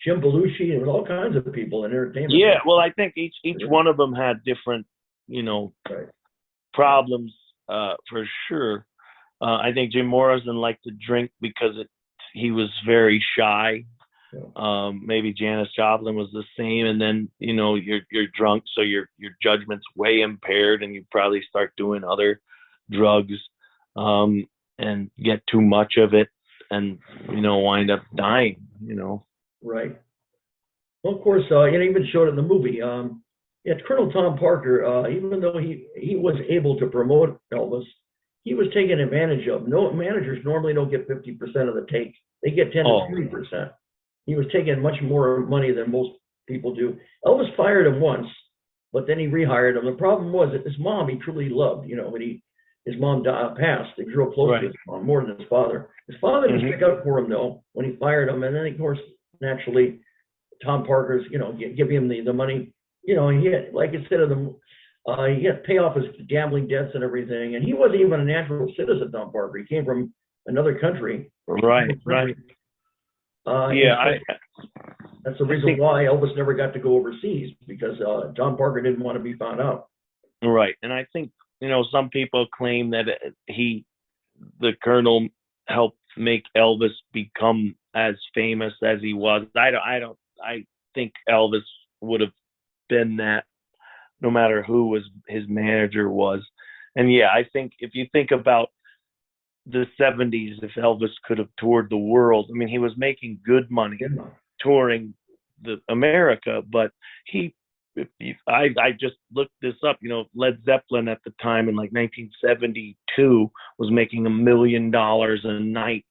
Jim Belushi. There was all kinds of people in entertainment. Yeah, well, I think each one of them had different, problems, for sure. I think Jim Morrison liked to drink because he was very shy. Maybe Janis Joplin was the same, and then you're drunk, so your judgment's way impaired, and you probably start doing other drugs, and get too much of it, and wind up dying. Right. Well, of course, even showed it in the movie. Colonel Tom Parker, even though he was able to promote Elvis, he was taken advantage of. No, managers normally don't get 50% of the take; they get 10 to 20%. He was taking much more money than most people do. Elvis fired him once, but then he rehired him. The problem was that his mom he truly loved. When his mom passed, he was real close to his mom, more than his father. His father didn't stick up for him though when he fired him, and then of course naturally Tom Parker's give him the money. He had, like I said, he had to pay off his gambling debts and everything, and he wasn't even a natural citizen. Tom Parker, he came from another country. Right. That's the reason why Elvis never got to go overseas, because Tom Parker didn't want to be found out. Right, and I think some people claim that the Colonel helped make Elvis become as famous as he was. I think Elvis would have been that, no matter who his manager was. And I think if you think about the 70s, if Elvis could have toured the world, I mean, he was making good money touring America, but I just looked this up, Led Zeppelin at the time in like 1972 was making $1 million a night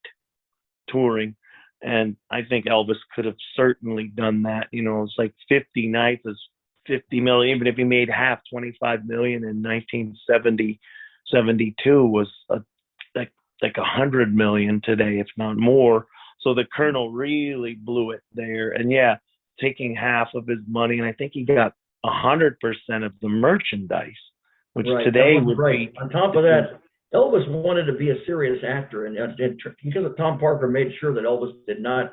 touring. And I think Elvis could have certainly done that. It's like 50 nights is 50 million. Even if he made half, 25 million in 1972 was like 100 million today, if not more. So the Colonel really blew it there. And taking half of his money, and I think he got 100% of the merchandise, which today would be. On top of that, Elvis wanted to be a serious actor, and because Tom Parker made sure that Elvis did not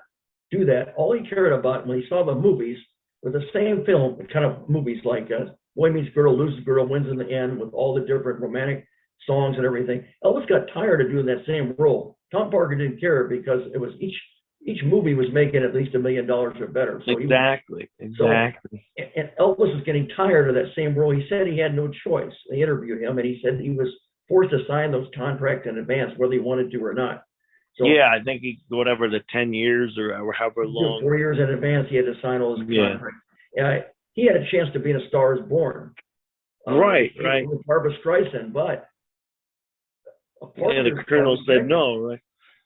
do that. All he cared about when he saw the movies were the same film, kind of movies like Boy Meets Girl, Loses Girl, Wins in the End, with all the different romantic songs and everything. Elvis got tired of doing that same role. Tom Parker didn't care because it was each movie was making at least $1 million or better. So exactly. And Elvis was getting tired of that same role. He said he had no choice. They interviewed him, and he said he was forced to sign those contracts in advance, whether he wanted to or not. So I think whatever the 10 years or however long. 4 years in advance, he had to sign all his contracts. He had a chance to be in A Star Is Born. Right, right. With Barbra Streisand, but Yeah, the colonel said no, right?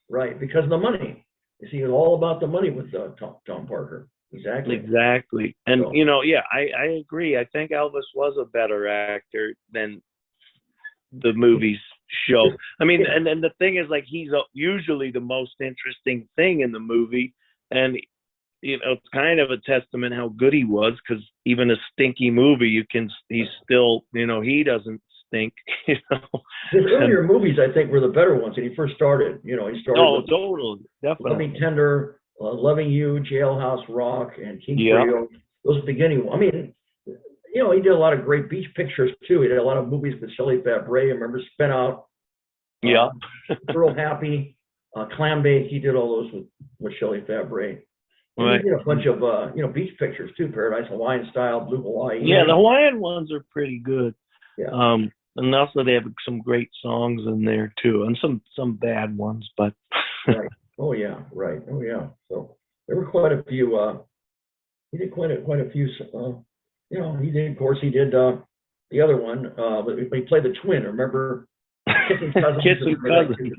Right, because of the money. You see, it's all about the money with Tom Parker. Exactly. Exactly. And, So, yeah, I agree. I think Elvis was a better actor than the movies show. I mean, yeah. and the thing is, like, he's usually the most interesting thing in the movie. And, it's kind of a testament how good he was, because even a stinky movie, he's still, he doesn't stink, His earlier movies, I think, were the better ones when he first started. He started Oh, with totally. Definitely. Loving Tender, Loving You, Jailhouse Rock, and King Yeah. Creole. Those beginning. I mean, he did a lot of great beach pictures too. He did a lot of movies with Shelley Fabares. I remember Spin Out. Yeah. Girl Happy, Clambake. He did all those with Shelley Fabares. And Right. he did a bunch of beach pictures too. Paradise Hawaiian Style, Blue Hawaii. Yeah, the Hawaiian ones are pretty good. Yeah. And also they have some great songs in there too, and some bad ones, but Right. Oh yeah. Right. Oh yeah. So there were quite a few. He did quite a few. He did. Of course, he did the other one. He played the twin. Remember? Kissing Cousins. Kissing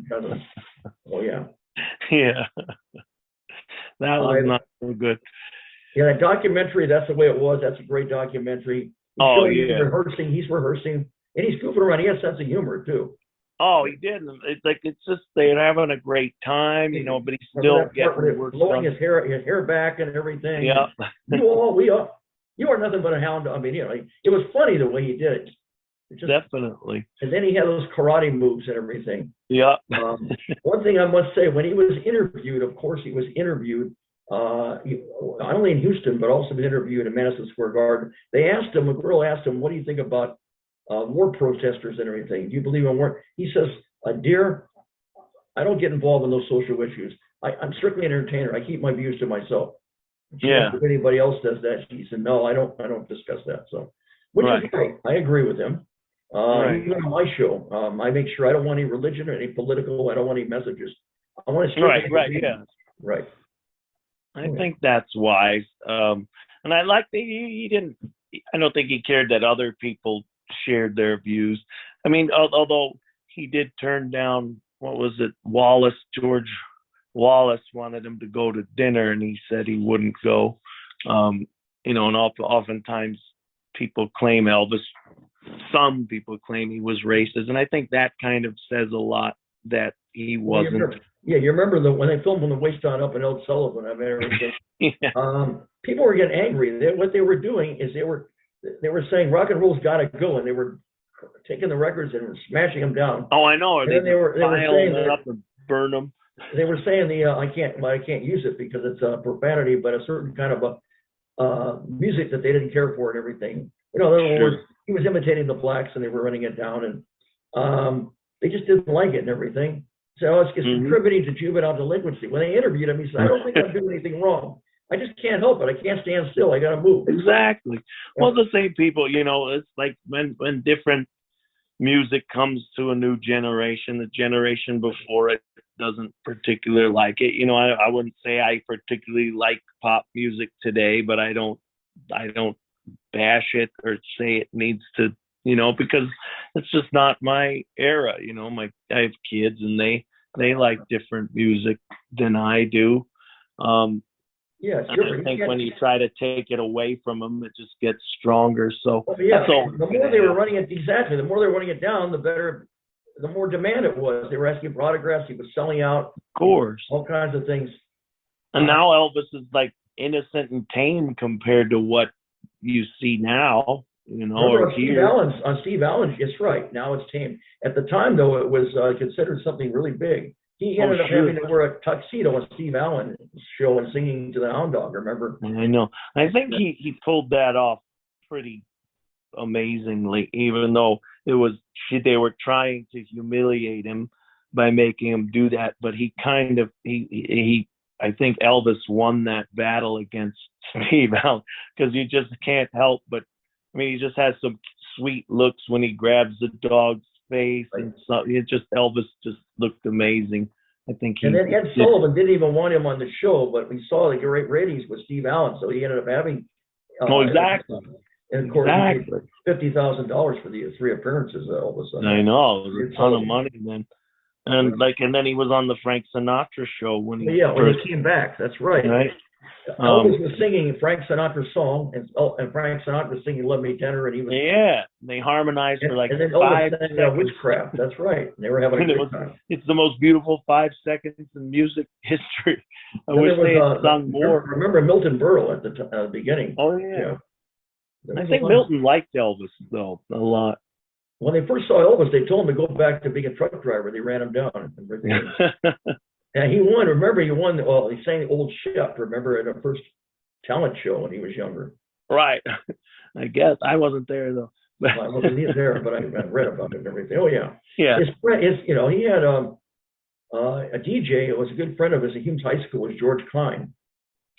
Cousins. Oh yeah. Yeah. That was not so good. Yeah, that documentary. That's the way it was. That's a great documentary. He's rehearsing, and he's goofing around. He has a sense of humor too. Oh, he did. It's just they're having a great time, but he's still getting work blowing done. his hair back and everything. Yeah. You are nothing but a hound. I mean, it was funny the way he did it. Definitely. And then he had those karate moves and everything. Yeah. One thing I must say, when he was interviewed, of course, he was interviewed not only in Houston, but also interviewed in Madison Square Garden. A girl asked him, what do you think about war protesters and everything? Do you believe in war? He says, dear, I don't get involved in those social issues. I'm strictly an entertainer. I keep my views to myself. If anybody else does that, he said, no, I don't discuss that. So, which is great. I agree with him. Even on my show, I make sure I don't want any religion or any political. I don't want any messages. I want to right. I think that's wise. And I like that he didn't. I don't think he cared that other people shared their views. I mean, although he did turn down, what was it? George Wallace wanted him to go to dinner, and he said he wouldn't go. And oftentimes people claim Elvis. Some people claim he was racist, and I think that kind of says a lot that he wasn't. You remember when they filmed from the waist on up in El Sullivan? I mean, everything. People were getting angry. What they were doing is they were saying rock and roll's got to go, and they were taking the records and smashing them down. Oh, I know. And they were saying them up and burn them. They were saying I can't use it because it's a profanity, but a certain kind of a music that they didn't care for and everything. In other words, he was imitating the blacks, and they were running it down, and they just didn't like it and everything. So it's contributing to juvenile delinquency. When they interviewed him, he said, "I don't think I'm doing anything wrong. I just can't help it. I can't stand still. I got to move." Exactly. Well, the same people, it's like when different music comes to a new generation, the generation before it doesn't particularly like it. I wouldn't say I particularly like pop music today, but I don't bash it or say it needs to, because it's just not my era. I have kids, and they like different music than I do. Yeah, I think when you try to take it away from them, it just gets stronger. So that's all. The more they were running it, the more they were running it down, the better, the more demand it was. They were asking for autographs. He was selling out. Of course. All kinds of things. And now Elvis is like innocent and tame compared to what you see now. Or here. On Steve Allen, it's right. Now it's tame. At the time, though, it was considered something really big. He ended up having to wear a tuxedo on Steve Allen's show and singing to the Hound Dog, remember? I know. I think he pulled that off pretty amazingly, even though they were trying to humiliate him by making him do that. But he I think Elvis won that battle against Steve Allen, because you just can't help but, he just has some sweet looks when he grabs the dog's face, and so Elvis just looked amazing. I think and then Ed Sullivan didn't even want him on the show, but we saw the great ratings with Steve Allen, so he ended up having. Exactly. And of course, Exactly. $50,000 for the 3 appearances all of a sudden. I know. It was a ton of money then. And Right. and then he was on the Frank Sinatra show when he Yeah, when first, he came back, that's right. right? Elvis was singing Frank Sinatra's song, and Frank Sinatra was singing "Love Me Tender," and he was. Yeah, they harmonized for like and then 5 Elvis sang seconds. "Witchcraft." That's right. And they were having a great time. It's the most beautiful 5 seconds in music history. I Then wish there they had was, sung more. remember Milton Berle at the beginning? Oh yeah. There I was think a lot. Milton liked Elvis though a lot. When they first saw Elvis, they told him to go back to being a truck driver. They ran him down. And he won. Remember, he won. Well, he sang "Old Ship." Remember, at a first talent show when he was younger. Right. I guess I wasn't there though. Well, I wasn't there, but I read about it and everything. Oh yeah. Yeah. His friend, he had a DJ. It was a good friend of his at Humes High School. Was George Klein.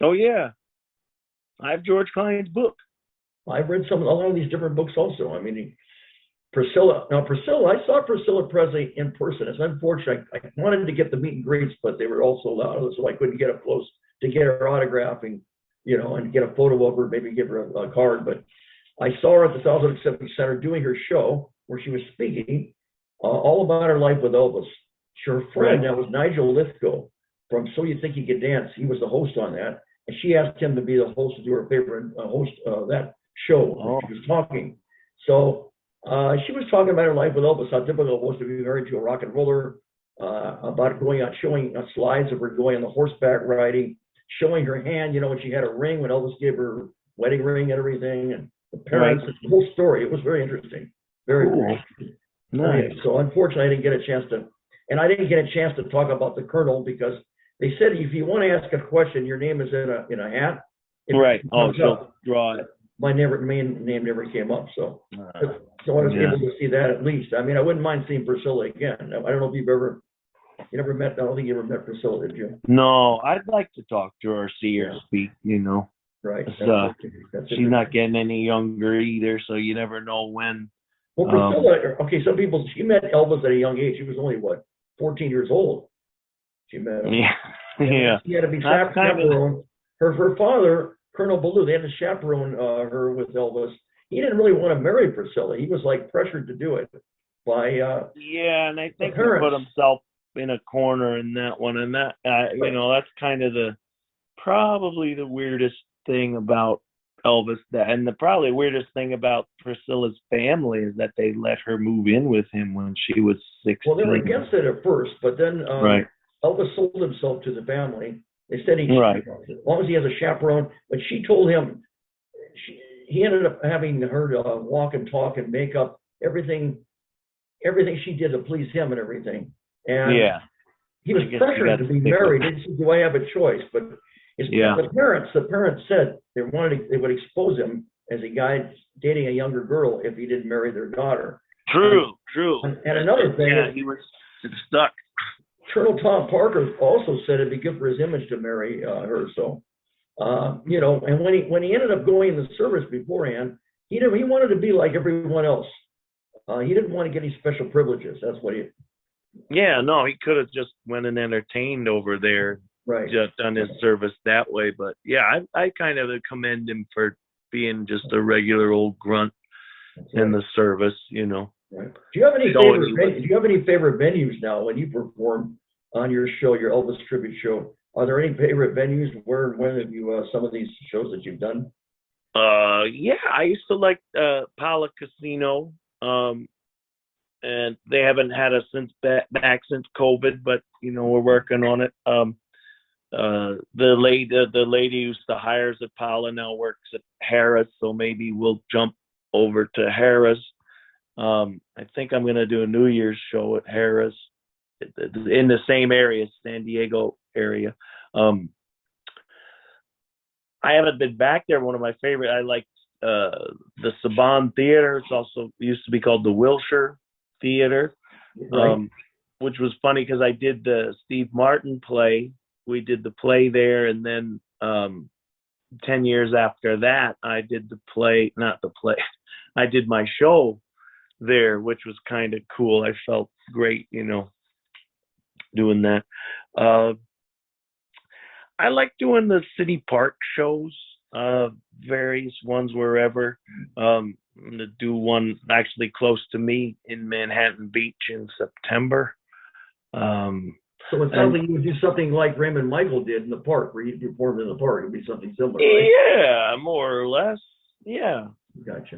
Oh yeah. I have George Klein's book. I've read a lot of these different books also. I mean, Priscilla. Now, Priscilla, I saw Priscilla Presley in person. It's unfortunate. I wanted to get the meet and greets, but they were all sold out, so I couldn't get up close to get her autograph and get a photo of her, maybe give her a card. But I saw her at the South Atlantic Civic Center doing her show where she was speaking all about her life with Elvis. Her friend, that was Nigel Lithgow from So You Think You Could Dance. He was the host on that, and she asked him to be the host to do her favorite host of that show. Oh. She was talking. So she was talking about her life with Elvis, how difficult it was to be married to a rock and roller, about going out, showing slides of her going on the horseback riding, showing her hand, when she had a ring, when Elvis gave her wedding ring and everything, and the parents, the whole story. It was very interesting. Very Cool. interesting. Nice. So unfortunately, I didn't get a chance to talk about the Colonel because they said if you want to ask a question, your name is in a hat. Right. Oh, so draw it. My main name never came up, so I was able to see that at least. I mean, I wouldn't mind seeing Priscilla again. I don't know if you never met. I don't think you ever met Priscilla, did you? No, I'd like to talk to her, see her speak. Right. She's not getting any younger either, so you never know when. Well, Priscilla. Okay, some people. She met Elvis at a young age. She was only 14 years old. She met him. Yeah. She had to be chaperoned. Her father, Colonel Ballou, they had to chaperone her with Elvis. He didn't really want to marry Priscilla. He was like pressured to do it by. Yeah, and I think he parents. put himself in a corner in that one, and that that's kind of probably the weirdest thing about Elvis, and the probably weirdest thing about Priscilla's family is that they let her move in with him when she was 16. Well, they were against it at first, but then Elvis sold himself to the family. They said as long as he has a chaperone. But she told him he ended up having her walk and talk and make up everything she did to please him and everything. And he was pressured to be married. He said, "Do I have a choice?" But the parents said they would expose him as a guy dating a younger girl if he didn't marry their daughter. True. And another thing, he was stuck. Colonel Tom Parker also said it'd be good for his image to marry her. So, and when he ended up going in the service beforehand, he wanted to be like everyone else. He didn't want to get any special privileges. That's what he. Yeah, no, he could have just went and entertained over there, just done his service that way. But yeah, I kind of commend him for being just a regular old grunt in the service, Right. Do you have any favorite venues now when you perform on your show, your Elvis tribute show? Are there any favorite venues? Where and when have you some of these shows that you've done? Yeah, I used to like Pala Casino. And they haven't had us back since COVID, but we're working on it. The lady who used to hire us at Pala now works at Harris, so maybe we'll jump over to Harris. I think I'm going to do a New Year's show at Harris in the same area, San Diego area. I haven't been back there. One of my favorite, I like the Saban Theater. It's also used to be called the Wilshire Theater, which was funny because I did the Steve Martin play. We did the play there, and then 10 years after that, I did I did my show there, which was kind of cool. I felt great, doing that. I like doing the city park shows. various ones wherever. I'm gonna do one actually close to me in Manhattan Beach in September. So it sounds like you would do something like Raymond Michael did in the park, where he performed in the park. It'd be something similar, right? Yeah, more or less. Yeah. Gotcha.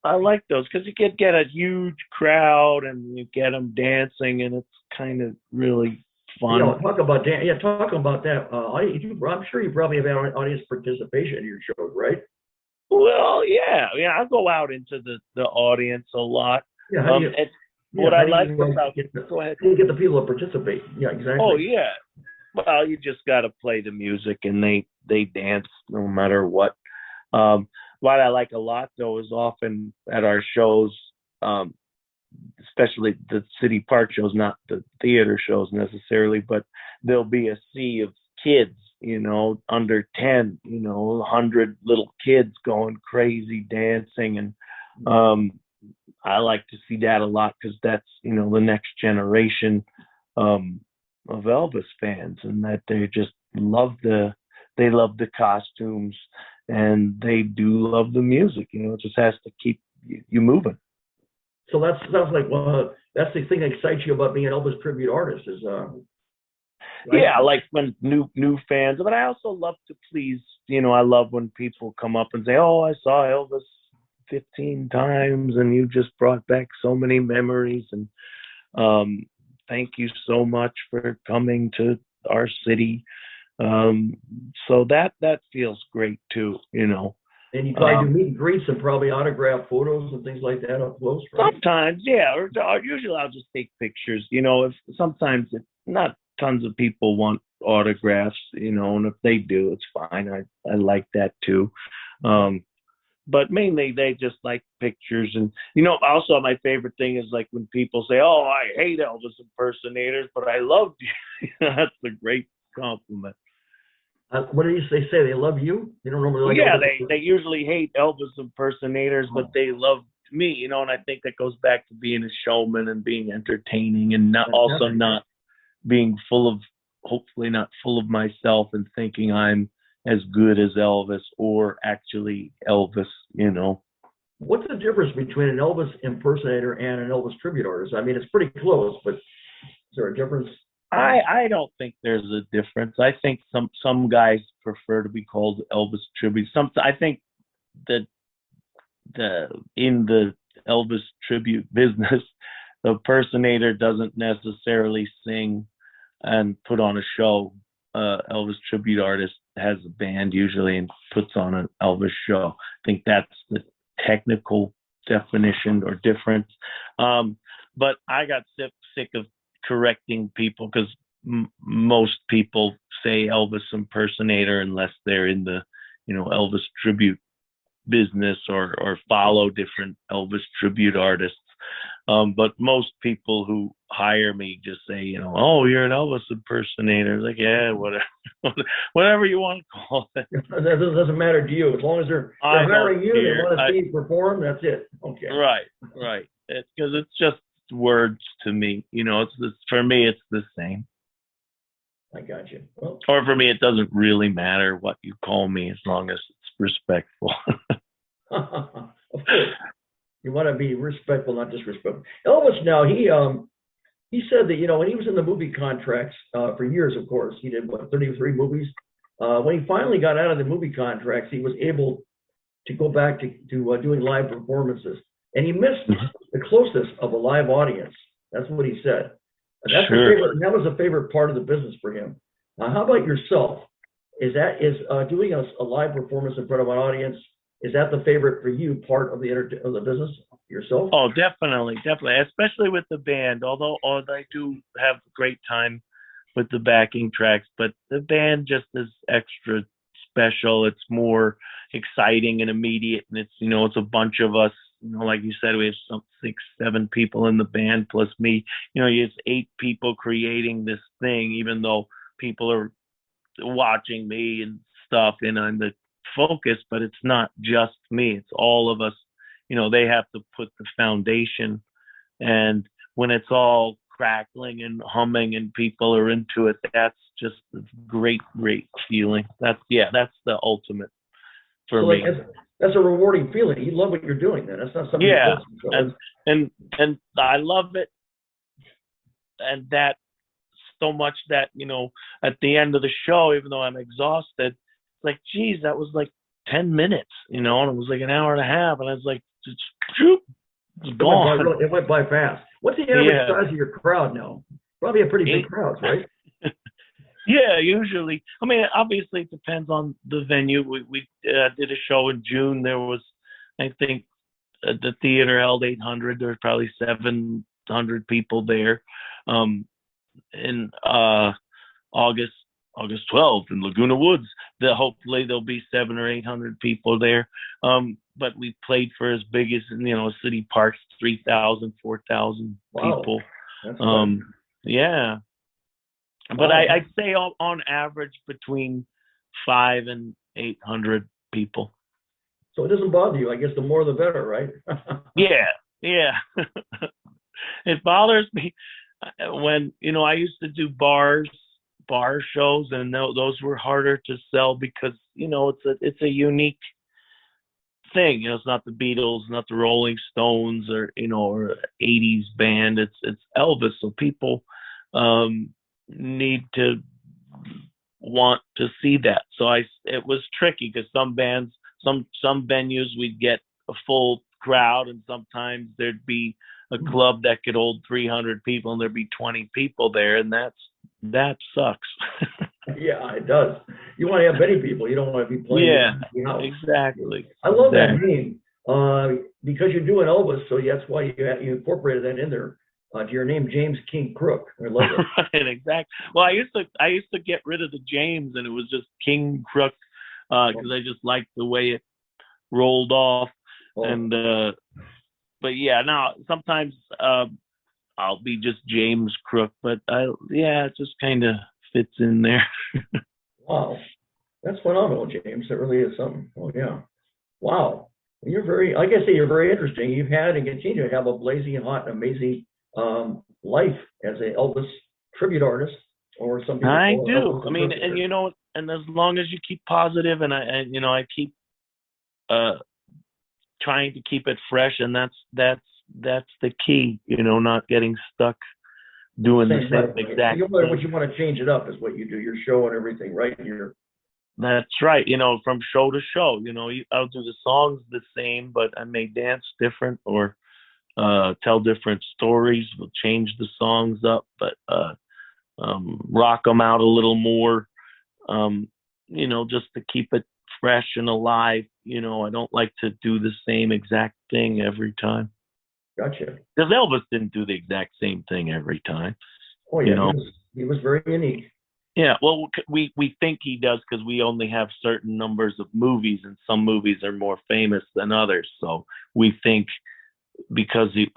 I like those because you get a huge crowd and you get them dancing, and it's kind of really fun. Yeah, talk about that. Yeah, talk about that. I'm sure you probably have audience participation in your shows, right? Well, yeah, I go out into the audience a lot. Yeah. What I like about go ahead. How do you get the people to participate? Yeah, exactly. Oh yeah. Well, you just got to play the music, and they dance no matter what. What I like a lot though is often at our shows, especially the city park shows, not the theater shows necessarily, but there'll be a sea of kids, under 10, 100 little kids going crazy dancing, and I like to see that a lot because that's the next generation of Elvis fans, and that they just they love the costumes, and they do love the music. It just has to keep you moving. So that sounds like that's the thing that excites you about being an Elvis tribute artist is right? Yeah, I like when new fans, but I also love to please. I love when people come up and say, "Oh, I saw Elvis 15 times, and you just brought back so many memories, and thank you so much for coming to our city." So that feels great too, And you probably do meet and greets and probably autograph photos and things like that up close, right? Sometimes, yeah, or usually I'll just take pictures. If sometimes not tons of people want autographs, and if they do, it's fine. I like that too. But mainly they just like pictures. And also my favorite thing is like when people say, "Oh, I hate Elvis impersonators, but I loved you." That's a great compliment. What do they say? They love you? They don't normally like Elvis. They usually hate Elvis impersonators, but they love me, and I think that goes back to being a showman and being entertaining, and not being hopefully not full of myself and thinking I'm as good as Elvis or actually Elvis. What's the difference between an Elvis impersonator and an Elvis tribute artist? I mean, it's pretty close, but is there a difference? I don't think there's a difference. I think some guys prefer to be called Elvis tribute. I think that in the Elvis tribute business, the impersonator doesn't necessarily sing and put on a show. Elvis tribute artist has a band usually and puts on an Elvis show. I think that's the technical definition or difference. But I got sick of correcting people because most people say Elvis impersonator unless they're in the Elvis tribute business or follow different Elvis tribute artists. But most people who hire me just say, "Oh, you're an Elvis impersonator." Like, yeah, whatever you want to call it. That doesn't matter to you as long as they're hiring you. They want to see you perform. That's it. Okay. Right. Because it's just words to me. For me, it's the same. I got you. Well, or for me, it doesn't really matter what you call me as long as it's respectful. Of course. You want to be respectful, not disrespectful. Elvis, now he said that when he was in the movie contracts for years, of course, he did 33 movies. When he finally got out of the movie contracts, he was able to go back to doing live performances, and he missed the closeness of a live audience. That's what he said. And that's that was a favorite part of the business for him. How about yourself? Is doing a live performance in front of an audience? Is that the favorite for you part of the business yourself? Oh, definitely, especially with the band. Although I do have a great time with the backing tracks, but the band just is extra special. It's more exciting and immediate, and it's a bunch of us. Like you said, we have 6, 7 people in the band plus me. It's 8 people creating this thing, even though people are watching me and stuff, and I'm the focus, but it's not just me. It's all of us. They have to put the foundation, and when it's all crackling and humming and people are into it, that's just a great feeling. That's the ultimate. for So me. that's a rewarding feeling. You love what you're doing. Then that's not something Yeah, you're doing. So and I love it, and that so much that at the end of the show, even though I'm exhausted, it's like, geez, that was like 10 minutes, and it was like an hour and a half, and I was like, it's gone. it went by fast. What's the average Yeah, size of your crowd now? Probably a pretty big crowd, right? yeah. Usually, I mean, obviously, it depends on the venue. We did a show in June. There was, I think, the theater held 800. There was probably 700 people there. In August 12th in Laguna Woods, hopefully there'll be 700 or 800 people there. But we played for as big as city parks, 3,000, 4,000 people. That's Yeah. But I'd say on average between 500 and 800 people. So it doesn't bother you. I guess the more the better, right? Yeah. It bothers me when I used to do bar shows, and those were harder to sell because it's a unique thing. It's not the Beatles, not the Rolling Stones, or or 80s band. It's Elvis, so people need to want to see that. So it was tricky because some bands, some venues, we'd get a full crowd, and sometimes there'd be a club that could hold 300 people and there'd be 20 people there, and that sucks. Yeah, it does. You want to have many people. You don't want to be playing. Yeah, exactly. I love that name because you're doing Elvis, so that's why you incorporated that in there to your name, James King KRUK. I love it. Right, exactly. Well, I used to get rid of the James, and it was just King KRUK because I just liked the way it rolled off. And but yeah, now sometimes I'll be just James KRUK, but it just kind of fits in there. Wow, that's phenomenal, James. It really is something. Oh yeah, wow. You're very, like I say, you're very interesting. You've had and continue to have a blazing hot, amazing life as an Elvis tribute artist, or something. I do. I mean, and and as long as you keep positive, and I keep trying to keep it fresh, and that's the key. Not getting stuck doing the same exact thing. What you want to change it up is what you do. Your show and everything, right? That's right. From show to show. I'll do the songs the same, but I may dance different or tell different stories. We'll change the songs up, but rock them out a little more. Just to keep it fresh and alive. I don't like to do the same exact thing every time. Gotcha. Because Elvis didn't do the exact same thing every time. Oh yeah, he was very unique. Yeah, well, we think he does because we only have certain numbers of movies, and some movies are more famous than others. So we think because this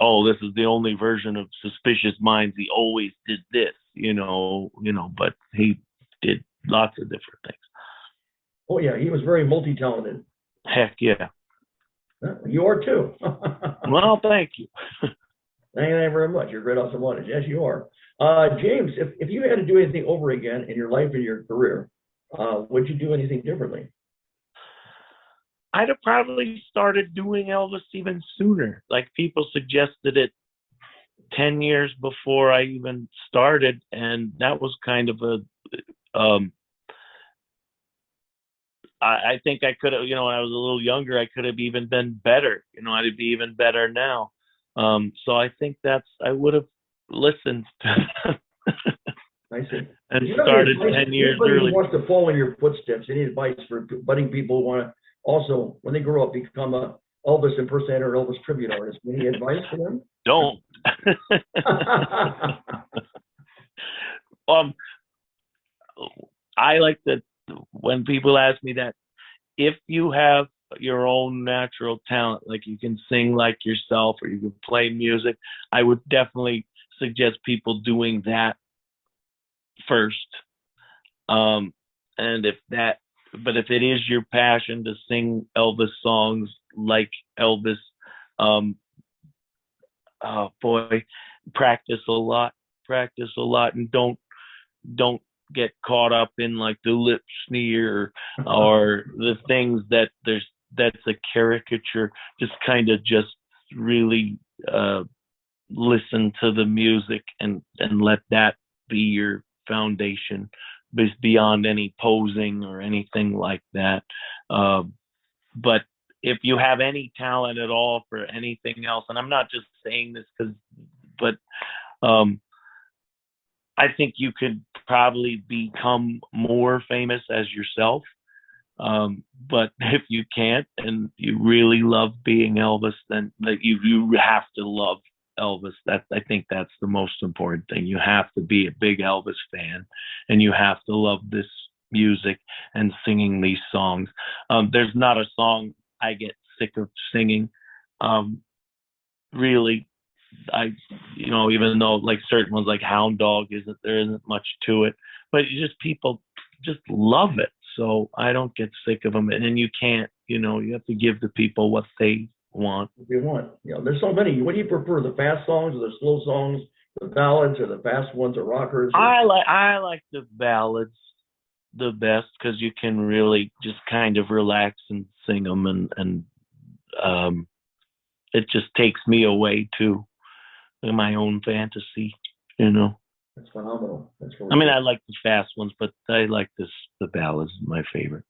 is the only version of Suspicious Minds, he always did this, but he did lots of different things. Oh yeah, he was very multi-talented. Heck yeah. You are too. Well, thank you. Thank you very much. You're great, awesome one. Yes, you are. James, if you had to do anything over again in your life and your career, would you do anything differently? I'd have probably started doing Elvis even sooner. Like people suggested it 10 years before I even started, and that was kind of I think I could have, when I was a little younger, I could have even been better. I'd be even better now. So I think I would have listened. I see. And started 10 years early. Who wants to follow in your footsteps? Any advice for budding people who want to also, when they grow up, become a Elvis impersonator or Elvis tribute artist? Any advice for them? Don't. I like that when people ask me that, if you have your own natural talent, like you can sing like yourself or you can play music, I would definitely suggest people doing that first. But if it is your passion to sing Elvis songs like Elvis, practice a lot, and don't get caught up in like the lip sneer or the things that's a caricature. Just kind of just really listen to the music and let that be your foundation beyond any posing or anything like that. But if you have any talent at all for anything else, and I'm not just saying this but I think you could probably become more famous as yourself. But if you can't and you really love being Elvis, then you have to love Elvis. I think that's the most important thing. You have to be a big Elvis fan, and you have to love this music and singing these songs. There's not a song I get sick of singing. Really, even though like certain ones like Hound Dog there isn't much to it, but people just love it. So I don't get sick of them. And then you can't, you have to give the people what they want. They want. There's so many. What do you prefer, the fast songs or the slow songs, the ballads or the fast ones or rockers? I like the ballads the best because you can really just kind of relax and sing them, and it just takes me away to my own fantasy, That's phenomenal. I mean, I like the fast ones, but I like the ballads, my favorite.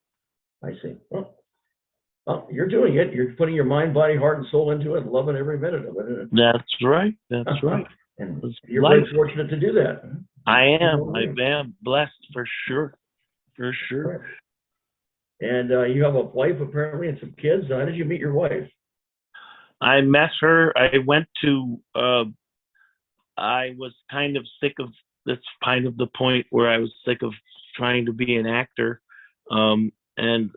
I see. Well, you're doing it. You're putting your mind, body, heart, and soul into it, loving every minute of it. That's right. That's right. And you're very fortunate to do that. I am blessed for sure. For sure. And you have a wife apparently and some kids. How did you meet your wife? I met her. I went to. I was kind of sick of. That's kind of the point where I was sick of trying to be an actor. And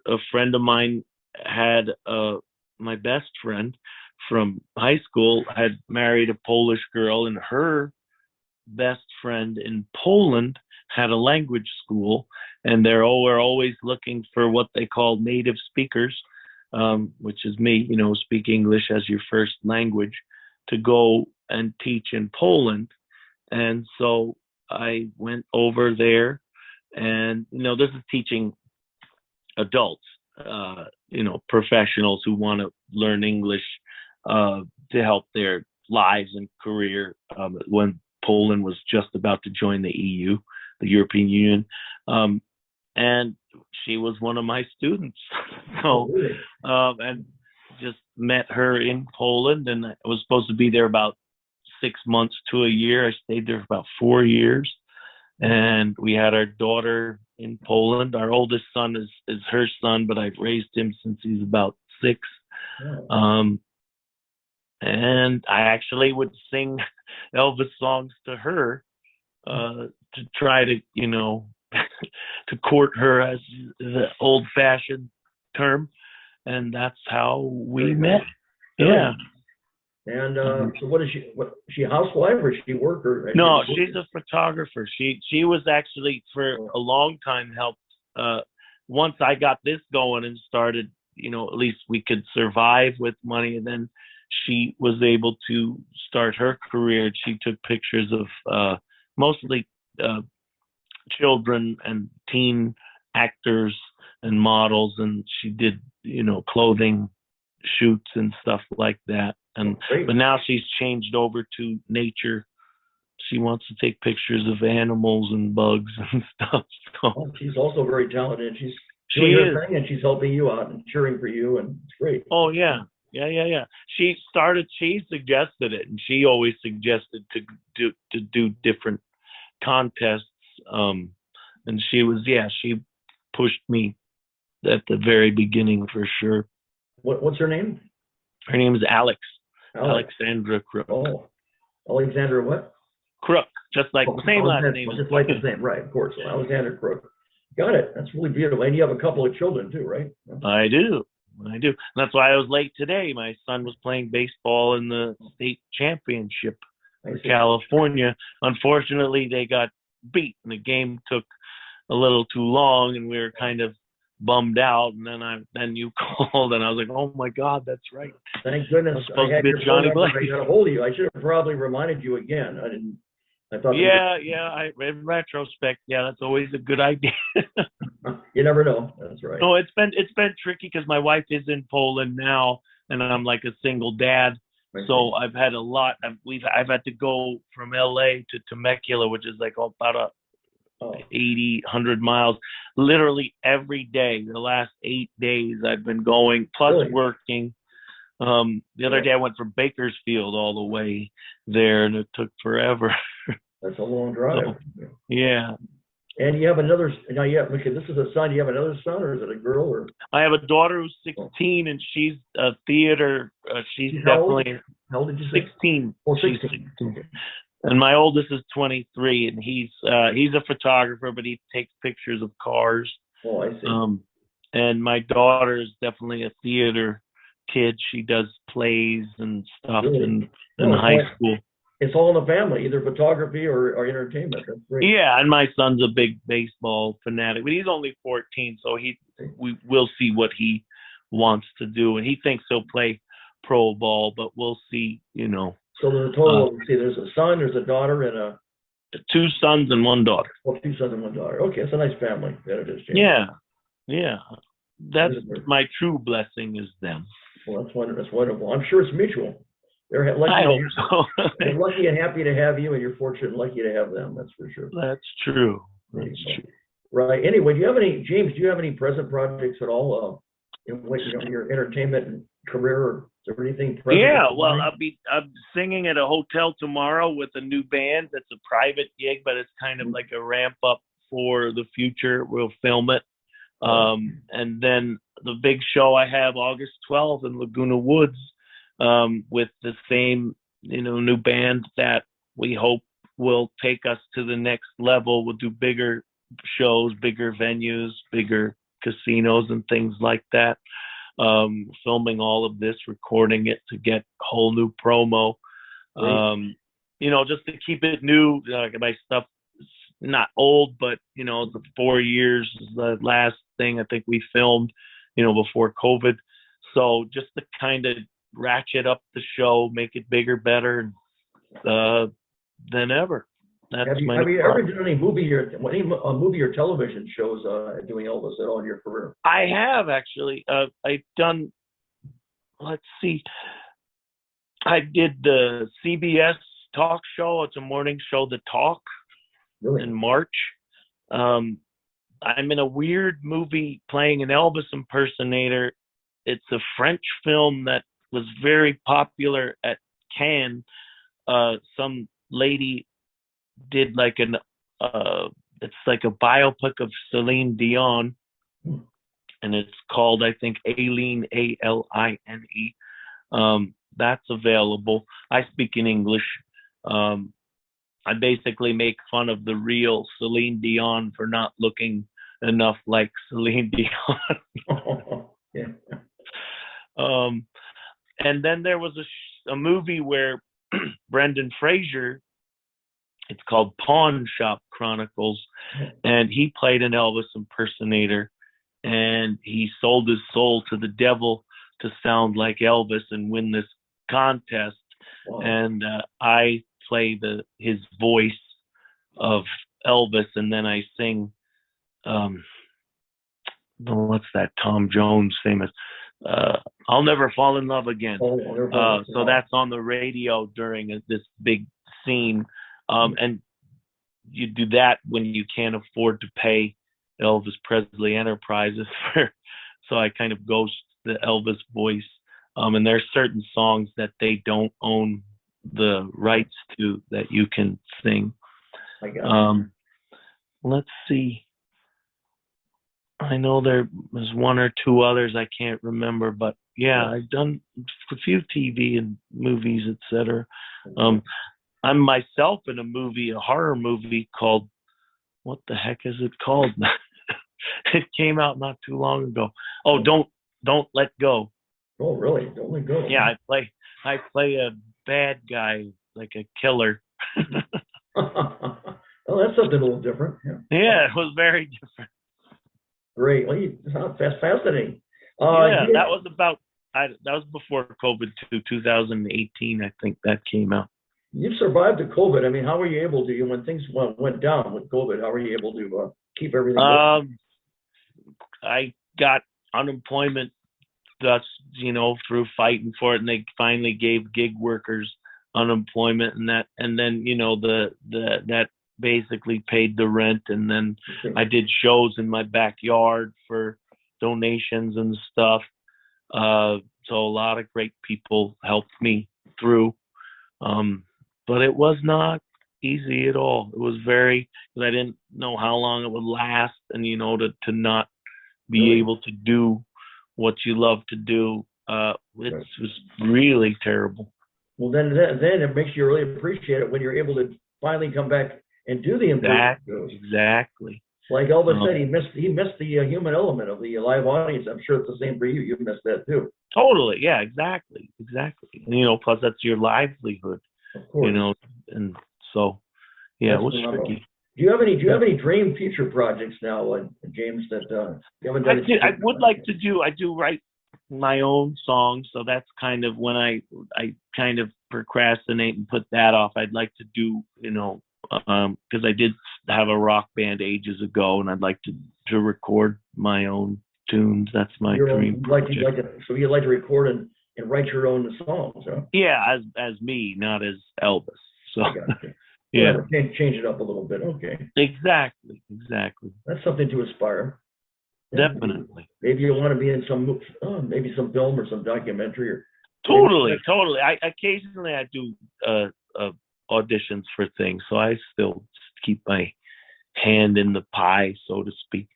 a friend of mine had my best friend from high school had married a Polish girl, and her best friend in Poland had a language school, and we're always looking for what they call native speakers, which is me, speak English as your first language, to go and teach in Poland. And so I went over there, and this is teaching adults, professionals who want to learn English to help their lives and career when Poland was just about to join the EU, the European Union. And she was one of my students. So, and just met her in Poland, and I was supposed to be there about 6 months to a year. I stayed there for about 4 years, and we had our daughter in Poland. Our oldest son is her son, but I've raised him since he's about 6. And I actually would sing Elvis songs to her to try to, to court her, as the old-fashioned term, and that's how we met. Yeah. And so, what is she a housewife or does she work? Or no, she's a photographer. She was actually for a long time helped. Once I got this going and started, at least we could survive with money, and then she was able to start her career. She took pictures of mostly children and teen actors and models, and she did, clothing shoots and stuff like that. And but now she's changed over to nature. She wants to take pictures of animals and bugs and stuff. So she's also very talented. She's doing her thing, and she's helping you out and cheering for you, and it's great. Oh yeah. She suggested it, and she always suggested to do different contests. And she pushed me at the very beginning for sure. What's her name? Her name is Alexandra KRUK. Oh, Alexandra what? KRUK, just like the same last name. Just like the same, right? Of course, Alexandra KRUK. Got it. That's really beautiful. And you have a couple of children too, right? I do. And that's why I was late today. My son was playing baseball in the state championship for California. Unfortunately, they got beat, and the game took a little too long, and we were kind of bummed out. And then you called, and I was like, "Oh my God, that's right." Thank goodness. I was supposed to be Johnny Blake. I got a hold of you. I should have probably reminded you again. I didn't. I thought Yeah. In retrospect, yeah, that's always a good idea. you never know. That's right. No, it's been tricky because my wife is in Poland now, and I'm like a single dad. So I've had a lot. I've had to go from LA to Temecula, which is like about a 80, 100 miles, literally every day. The last 8 days I've been going, plus working. The other day I went from Bakersfield all the way there, and it took forever. That's a long drive. So, yeah. And you have another, now you have, okay, this is a son, you have another son, or is it a girl? Or I have a daughter who's 16, and she's a theater. She's how definitely old did you say? 16. Oh, 16. She's 16. Okay. And my oldest is 23, and he's a photographer, but he takes pictures of cars. Oh, I see. And my daughter is definitely a theater kid. She does plays and stuff in high school. It's all in the family, either photography or entertainment. That's great. Yeah, and my son's a big baseball fanatic, but he's only 14, so we will see what he wants to do, and he thinks he'll play pro ball, but we'll see. So there's a total. There's a son, there's a daughter, and 2 sons and 1 daughter. Well, 2 sons and 1 daughter. Okay, it's a nice family. That it is, James. Yeah. That's my true blessing is them. Well, that's wonderful. I'm sure it's mutual. They're lucky. I hope so. They're lucky and happy to have you, and you're fortunate and lucky to have them. That's for sure. That's true. That's true. Right. Anyway, James? Do you have any present projects at all? In your entertainment career, or is there anything present? Yeah. Well, I'm singing at a hotel tomorrow with a new band. That's a private gig, but it's kind of like a ramp up for the future. We'll film it. And then the big show I have August 12th in Laguna Woods, with the same, new band that we hope will take us to the next level. We'll do bigger shows, bigger venues, bigger casinos and things like that. Filming all of this, recording it to get whole new promo. Just to keep it new. My stuff is not old, but the 4 years is the last thing I think we filmed, before COVID. So just to kind of ratchet up the show, make it bigger, better than ever. Have you ever done any movie or television shows doing Elvis at all in your career? I have actually. I've done. Let's see. I did the CBS talk show. It's a morning show, The Talk, in March. I'm in a weird movie playing an Elvis impersonator. It's a French film that was very popular at Cannes. Some lady did like it's like a biopic of Celine Dion, and it's called, I think, Aileen, Aline. That's available. I speak in English. I basically make fun of the real Celine Dion for not looking enough like Celine Dion. And then there was a movie where Brendan Fraser, it's called Pawn Shop Chronicles, and he played an Elvis impersonator, and he sold his soul to the devil to sound like Elvis and win this contest. Wow. And I play his voice of Elvis, and then I sing what's that Tom Jones famous I'll Never Fall in Love Again. So that's on the radio during this big scene. And you do that when you can't afford to pay Elvis Presley Enterprises so I kind of ghost the Elvis voice. And there's certain songs that they don't own the rights to that you can sing. Let's see. I know there was 1 or 2 others I can't remember, but yeah, I've done a few TV and movies, etc. I'm myself in a horror movie called, what the heck is it called? It came out not too long ago. Oh, Don't Let Go. Oh, really? Don't Let Go. Yeah, I play a bad guy, like a killer. Well, that's something a little different. Yeah, it was very different. Great. Well, that's fascinating. That was before COVID too, 2018, I think that came out. you've survived the COVID. I mean, how were you able to, when things went down with COVID, how were you able to keep everything going? I got unemployment that's through fighting for it, and they finally gave gig workers unemployment, and then that basically paid the rent, and then I did shows in my backyard for donations and stuff. So a lot of great people helped me through, but it was not easy at all. It was because I didn't know how long it would last, and to not be able to do what you love to do. It was really terrible. Well, then it makes you really appreciate it when you're able to finally come back and do the in-person shows. Exactly. Like Elvis said, he missed the human element of the live audience. I'm sure it's the same for you. You missed that too. Totally. Yeah. Exactly. And, plus that's your livelihood. Of course. And so yeah, it was tricky. Do you have any dream future projects now, James? That you haven't done? I would like to do. I do write my own songs, so that's kind of when I kind of procrastinate and put that off. I'd like to do, because I did have a rock band ages ago, and I'd like to record my own tunes. That's my dream project. So you'd like to record and write your own songs, huh? Yeah, as me, not as Elvis. So. I got you. Yeah. Change it up a little bit. Okay. Exactly. That's something to aspire. Definitely. Maybe you want to be in some film or some documentary or. Totally. I occasionally do auditions for things, so I still keep my hand in the pie, so to speak.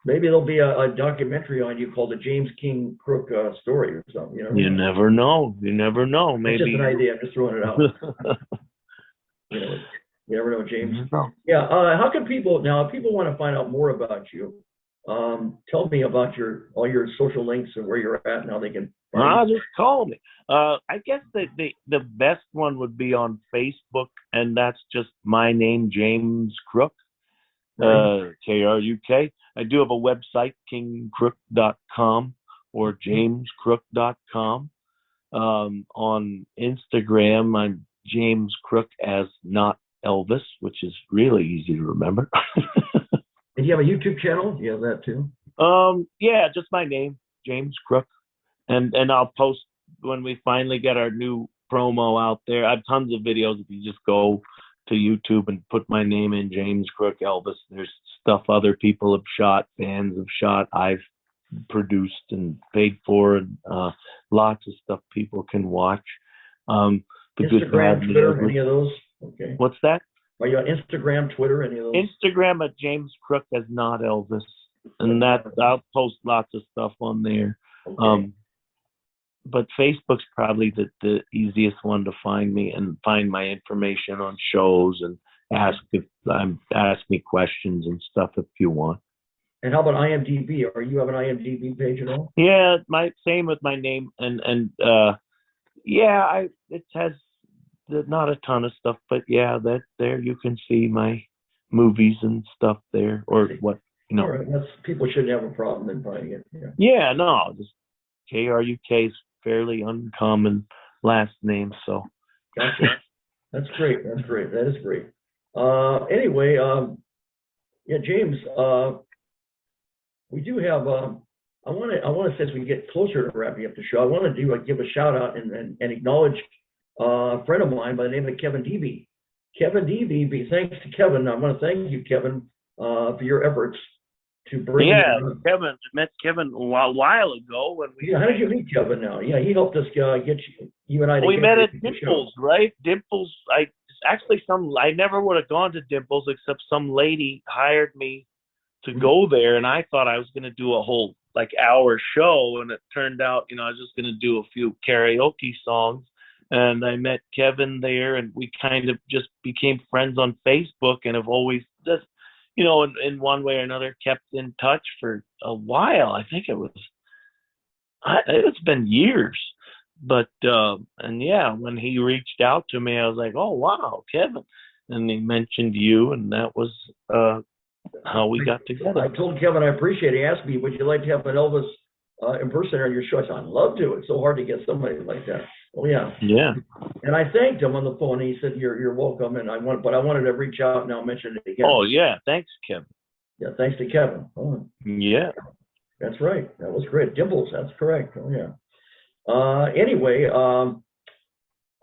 Maybe there'll be a documentary on you called the James King KRUK story or something. You never know. Maybe. It's just an idea. I'm just throwing it out. You never know, James. No. Yeah. How can people if people want to find out more about you? Tell me about all your social links and where you're at and how they can. Just call me. I guess the best one would be on Facebook, and that's just my name, James KRUK, KRUK. I do have a website, kingkruk.com or jameskruk.com. On Instagram, I'm James KRUK as not Elvis, which is really easy to remember. And you have a YouTube channel? Do you have that too? Yeah, just my name, James KRUK. And I'll post when we finally get our new promo out there. I have tons of videos. If you just go to YouTube and put my name in, James KRUK Elvis, there's stuff other people have shot, fans have shot, I've produced and paid for, and lots of stuff people can watch. The Instagram, Twitter, any of those? Okay. What's that? Are you on Instagram, Twitter, any of those? Instagram at James KRUK as not Elvis, and I'll post lots of stuff on there. Okay. But Facebook's probably the easiest one to find me and find my information on shows and ask me questions and stuff if you want. And how about IMDb? Or you have an IMDb page at all? Yeah, same with my name and it has not a ton of stuff, but yeah, that there you can see my movies and stuff there, or what All right, people shouldn't have a problem in finding it. Yeah, no, just KRUK is fairly uncommon last name, so. Gotcha. That's great. That is great. Anyway, James, we do have. I want to, since we get closer to wrapping up the show, I want to give a shout out and acknowledge a friend of mine by the name of Kevin Debe. Kevin Debe, thanks to Kevin. I want to thank you, Kevin, for your efforts to bring. Kevin. I met Kevin a while ago when we. Yeah, how did you meet Kevin? Now, he helped us get you and I. We met at Dimples, right? Dimples. I never would have gone to Dimples except some lady hired me to go there, and I thought I was going to do a whole hour show, and it turned out, I was just going to do a few karaoke songs. And I met Kevin there, and we kind of just became friends on Facebook, and have always just, in one way or another, kept in touch for a while. I think it's been years, but when he reached out to me, I was like, oh wow, Kevin, and he mentioned you, and that was how we got together. I told Kevin I appreciate it. He asked me, would you like to have an Elvis impersonator on your show? I said, I'd love to. It's so hard to get somebody like that. Oh yeah. Yeah. And I thanked him on the phone. And he said, "You're welcome." And I wanted to reach out and I'll mention it again. Oh yeah. Thanks, Kevin. Yeah, thanks to Kevin. Oh, Yeah. that's right. That was great. Dimples. That's correct. Oh yeah. Anyway,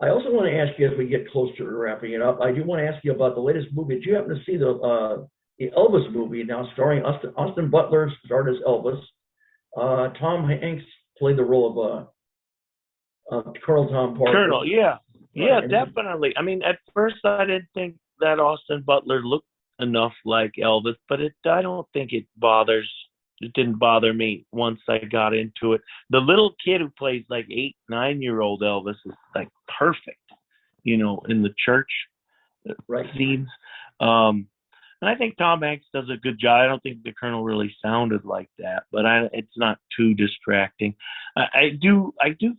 I also want to ask you as we get close to wrapping it up. I do want to ask you about the latest movie. Did you happen to see the Elvis movie now starring Austin Butler starred as Elvis? Tom Hanks played the role of Colonel Tom Parker. Colonel. Yeah. Yeah. Right. Definitely. I mean, at first I didn't think that Austin Butler looked enough like Elvis, but I don't think it didn't bother me once I got into it. The little kid who plays like 8, 9-year-old Elvis is like perfect, in the church scenes. And I think Tom Hanks does a good job. I don't think the Colonel really sounded like that, but it's not too distracting. I do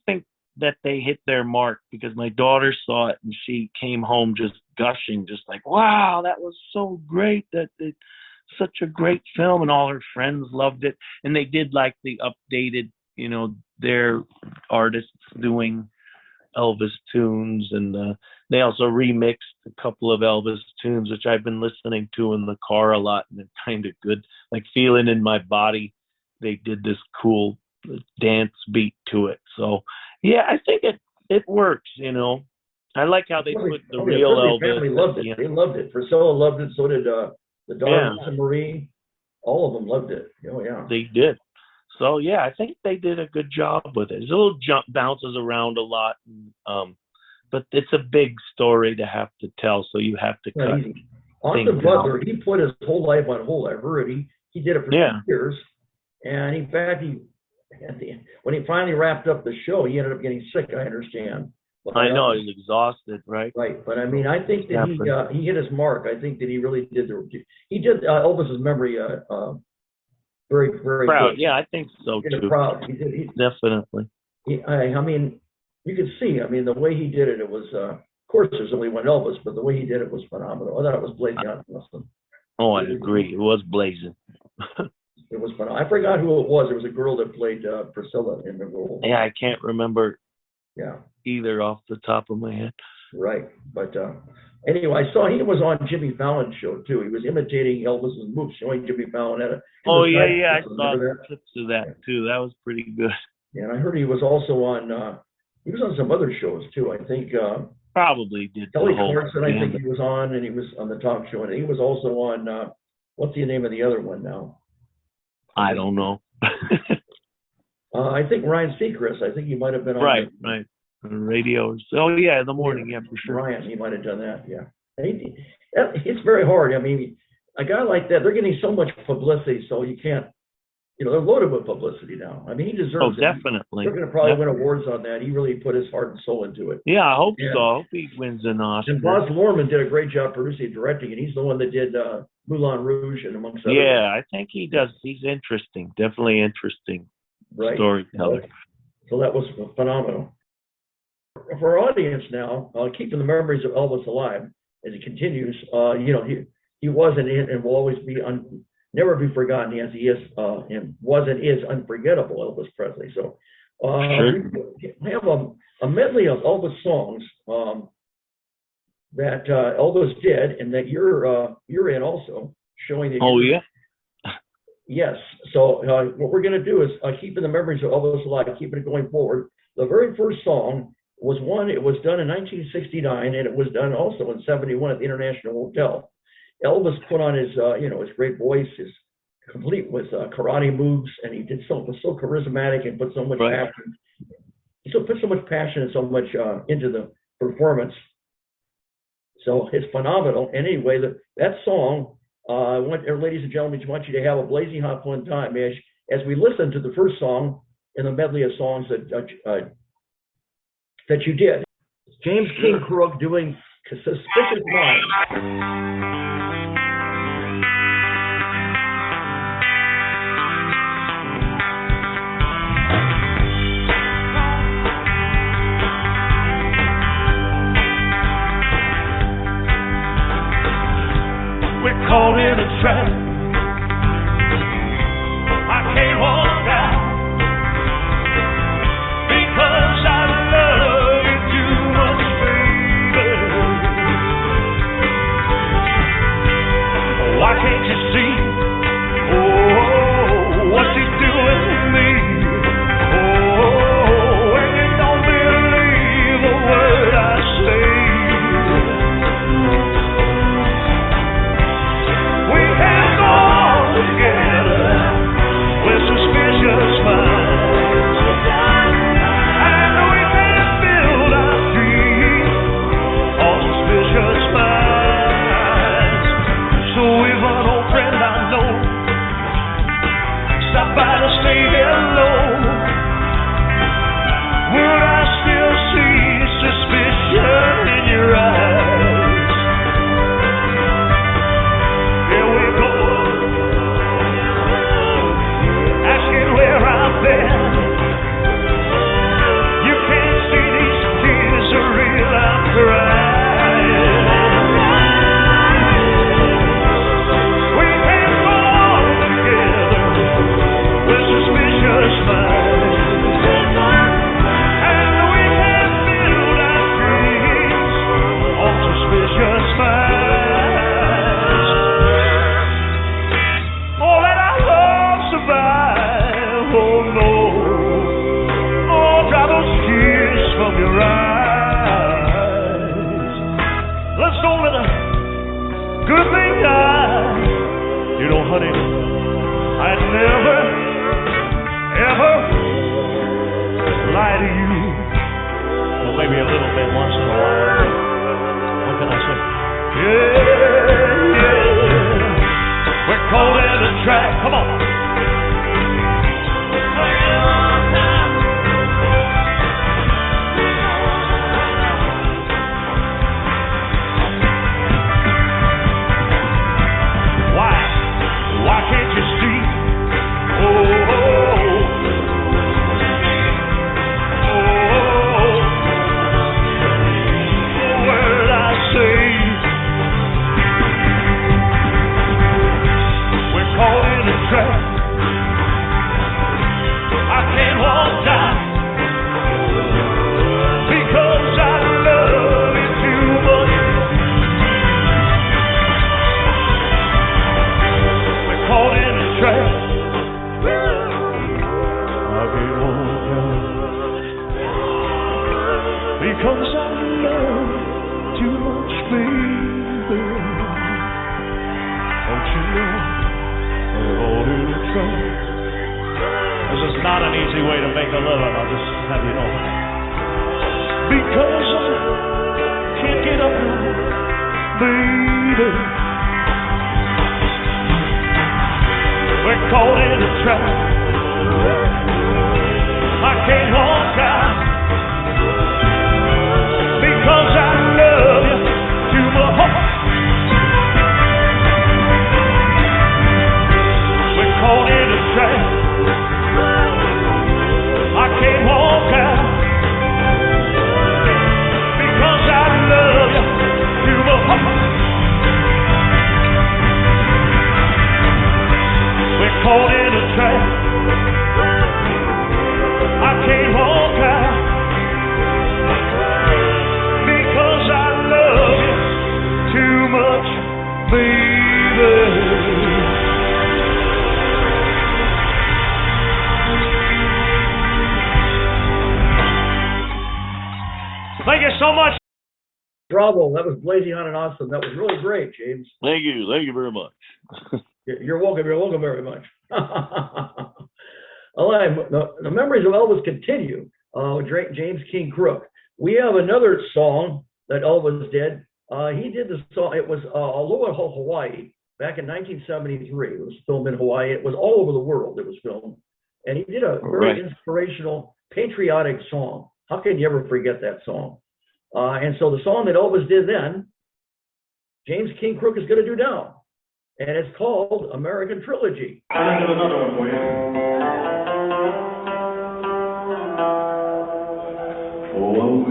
think that they hit their mark because my daughter saw it and she came home just gushing, just like, wow, that was so great. It's such a great film, and all her friends loved it. And they did like the updated, their artists doing Elvis tunes, and they also remixed a couple of Elvis tunes, which I've been listening to in the car a lot, and it's kind of good. Like Feeling in My Body, they did this cool dance beat to it. So yeah, I think it works. I like how they put the real Elvis. Family loved it. They loved it. Priscilla loved it. So did the daughter, Marie. All of them loved it. Oh yeah, they did. So yeah, I think they did a good job with it. It's a little bounces around a lot, but it's a big story to have to tell. So you have to cut. Austin Butler, he put his whole life on hold. I heard he did it for 2 years, and in fact, when he finally wrapped up the show, he ended up getting sick. I understand. But, I know he's exhausted, right? Right, but I mean, I think that he hit his mark. I think that he really did he did Elvis's memory very, very proud. good. Yeah, I think so too. Proud. Definitely. I mean, you could see. I mean, the way he did it was. Of course, there's only one Elvis, but the way he did it was phenomenal. I thought it was blazing out. Oh, I agree. It was blazing. It was fun. I forgot who it was. It was a girl that played Priscilla in the role. Yeah, I can't remember. Yeah. Either off the top of my head. Right, but anyway, I saw he was on Jimmy Fallon's show too. He was imitating Elvis's moves, showing Jimmy Fallon at it. Oh yeah, I saw clips of that too. That was pretty good. Yeah, and I heard he was also on. He was on some other shows too. I think. Probably did. Kelly Clarkson, I think he was on, and he was on the talk show, and he was also on. What's the name of the other one now? I don't know. I think Ryan Seacrest. I think he might have been on. Right. Radio. Oh yeah, in the morning. Yeah, for sure. Ryan, he might have done that. Yeah. It's very hard. I mean, a guy like that, they're getting so much publicity, so you can't. They're loaded with publicity now. I mean, he deserves it. Oh, definitely. They're going to probably win awards on that. He really put his heart and soul into it. Yeah, I hope so. I hope he wins an Oscar. And Baz Luhrmann did a great job producing and directing, and he's the one that did Moulin Rouge and amongst others. Yeah, I think he does. He's interesting. Definitely interesting storyteller. So that was phenomenal. For our audience now, keeping the memories of Elvis alive as he continues, he was and will always be never be forgotten as he is and was and is unforgettable, Elvis Presley. So we have a medley of Elvis songs that Elvis did and that you're in also, showing that. Oh yeah. Yes. So what we're going to do is keeping the memories of Elvis alive, keeping it going forward. The very first song it was done in 1969, and it was done also in 71 at the International Hotel. Elvis put on his great voice, his complete with karate moves, and he was so charismatic and put so much passion. He put so much passion and so much into the performance. So it's phenomenal. And anyway, that song, ladies and gentlemen, I want you to have a blazing hot fun time as we listen to the first song in the medley of songs that you did. James King KRUK doing Suspicious Minds. Caught in a trap. I can't walk out because I love you. We're cold in the track. Come on. Why can't you see? Word I say. We're caught in a trap. I can't walk down because I love you too much. We're caught in a trap. I can't walk down because I love you too much, baby. Don't you know? This is not an easy way to make a living, I'll just have you know that. Because I can't get up now, baby. We're caught in a trap. I can't walk out because I love you too much. Caught in a trap. I can't walk out because I love you too much. We're caught in a trap. I can't walk out because I love you too much, baby. Thank you so much. Bravo. That was blazing on and awesome. That was really great, James. Thank you very much. You're welcome. You're welcome very much. The memories of Elvis continue with James King KRUK. We have another song that Elvis did. He did the song. It was Aloha Hawaii back in 1973. It was filmed in Hawaii. It was all over the world. It was filmed. And he did a very inspirational, patriotic song. How can you ever forget that song? And so the song that Elvis did then, James King KRUK is going to do now. And it's called American Trilogy. I'll do another one for you. Oh,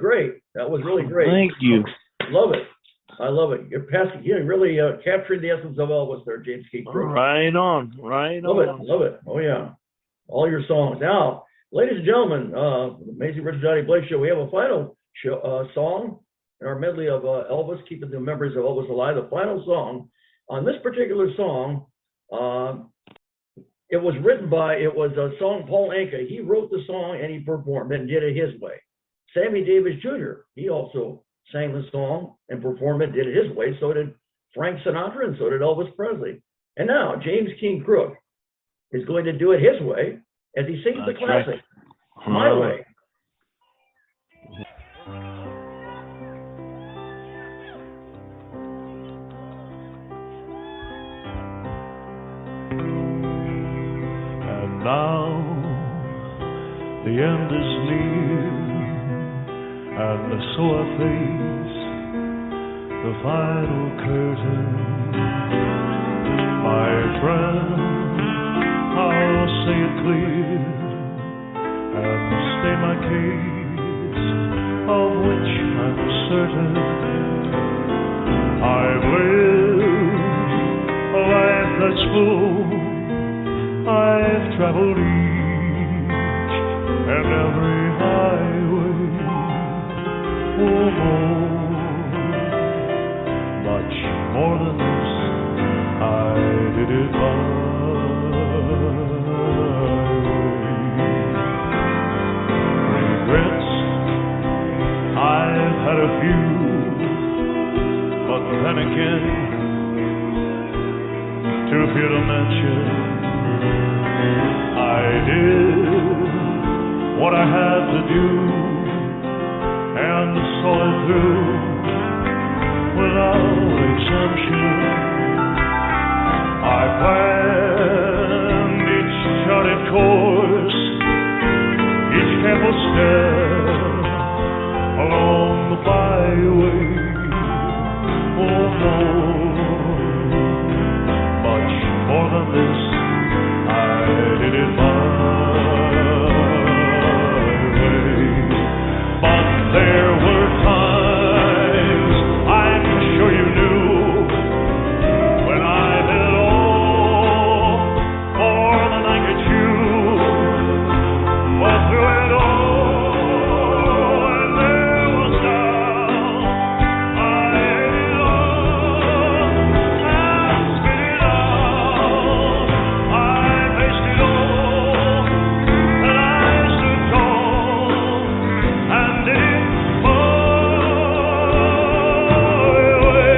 great. That was really great. Thank you. Love it. I love it. You're passing, you really captured the essence of Elvis there, James King KRUK. Right on, right Love on. it, love it. Oh yeah, all your songs. Now, ladies and gentlemen, Amazing Richard Johnny Blake Show. We have a final song in our medley of Elvis, keeping the memories of Elvis alive. The final song on this particular song, it was a song Paul Anka. He wrote the song and he performed it and did it his way. Sammy Davis Jr. He also sang the song and performed it, did it his way. So did Frank Sinatra and so did Elvis Presley. And now James King KRUK is going to do it his way as he sings the classic, My Way. And now the end is near, and so I face the final curtain. My friend, I'll say it clear and state my case, of which I'm certain. I've lived a life that's full. I've traveled each and every highway. Oh, much more than this, I did it my way. Regrets, I've had a few, but then again, too few to mention. I did what I had to do and saw it through without exemption. I planned each charted course, each careful step along the byway. Oh no, much more than this, I did it my way. But there were times, I'm sure you knew, when I did it all more than I could chew. But through it all, when there was doubt, I ate it all and spit it out. I faced it all, and I stood tall and did it my way.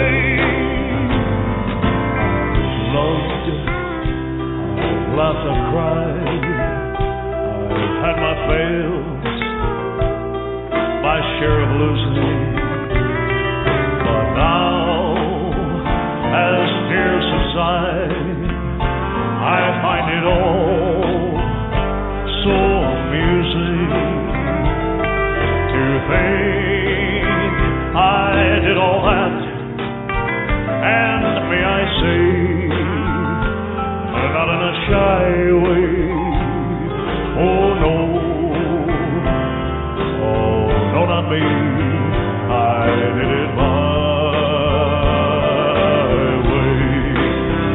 I've loved, I've laughed, I've cried, I've had my fails, my share of losing. But now, as tears subside, I find it all so amusing to think I did all that, and may I say, not in a shy way. Oh no, not me. I did it my way.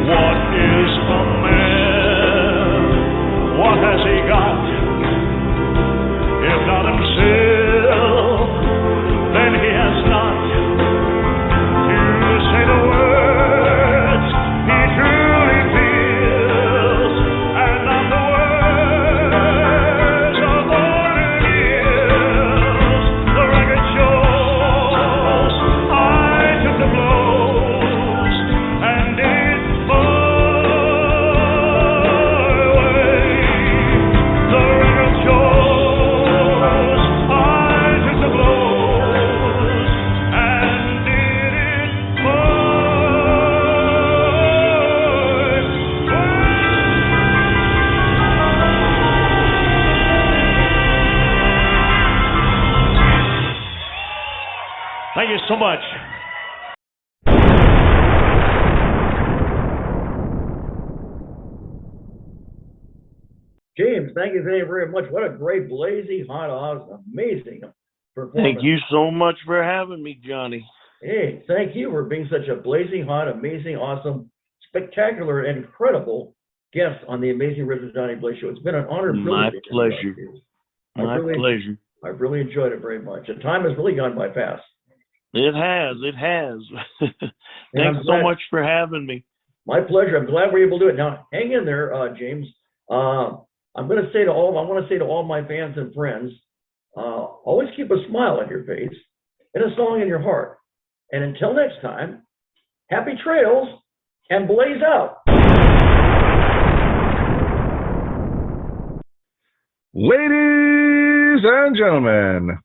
What is a man? What has he got? If not himself, then he has not to say the words he truly feels, and not the words of modern years. The record shows I took the blows and did my way. The record shows I took the blows and did it my way. Thank you so much. James, thank you very, very much. What a great blazing hot, awesome, amazing performance. Thank you so much for having me, Johnny. Hey, thank you for being such a blazing hot, amazing, awesome, spectacular, and incredible guest on the Amazing Original Johnny Blaze Show. It's been an honor. My pleasure. My pleasure. I've really enjoyed it very much. And time has really gone by fast. It has. It has. Thanks so much for having me. My pleasure. I'm glad we're able to do it. Now, hang in there, James. I want to say to all my fans and friends, always keep a smile on your face and a song in your heart. And until next time, happy trails and blaze out. Ladies and gentlemen,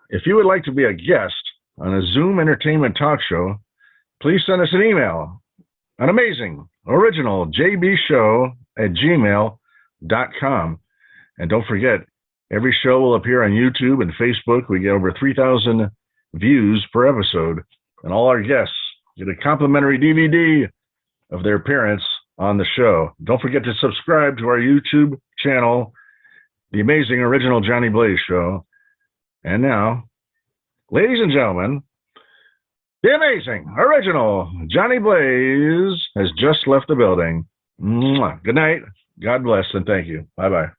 if you would like to be a guest on a Zoom entertainment talk show, please send us an email on amazingoriginalJBshow@gmail.com. And don't forget, every show will appear on YouTube and Facebook. We get over 3,000 views per episode, and all our guests get a complimentary DVD of their appearance on the show. Don't forget to subscribe to our YouTube channel, The Amazing Original Johnny Blaze Show. And now, ladies and gentlemen, the Amazing Original Johnny Blaze has just left the building. Mwah. Good night, God bless, and thank you. Bye-bye.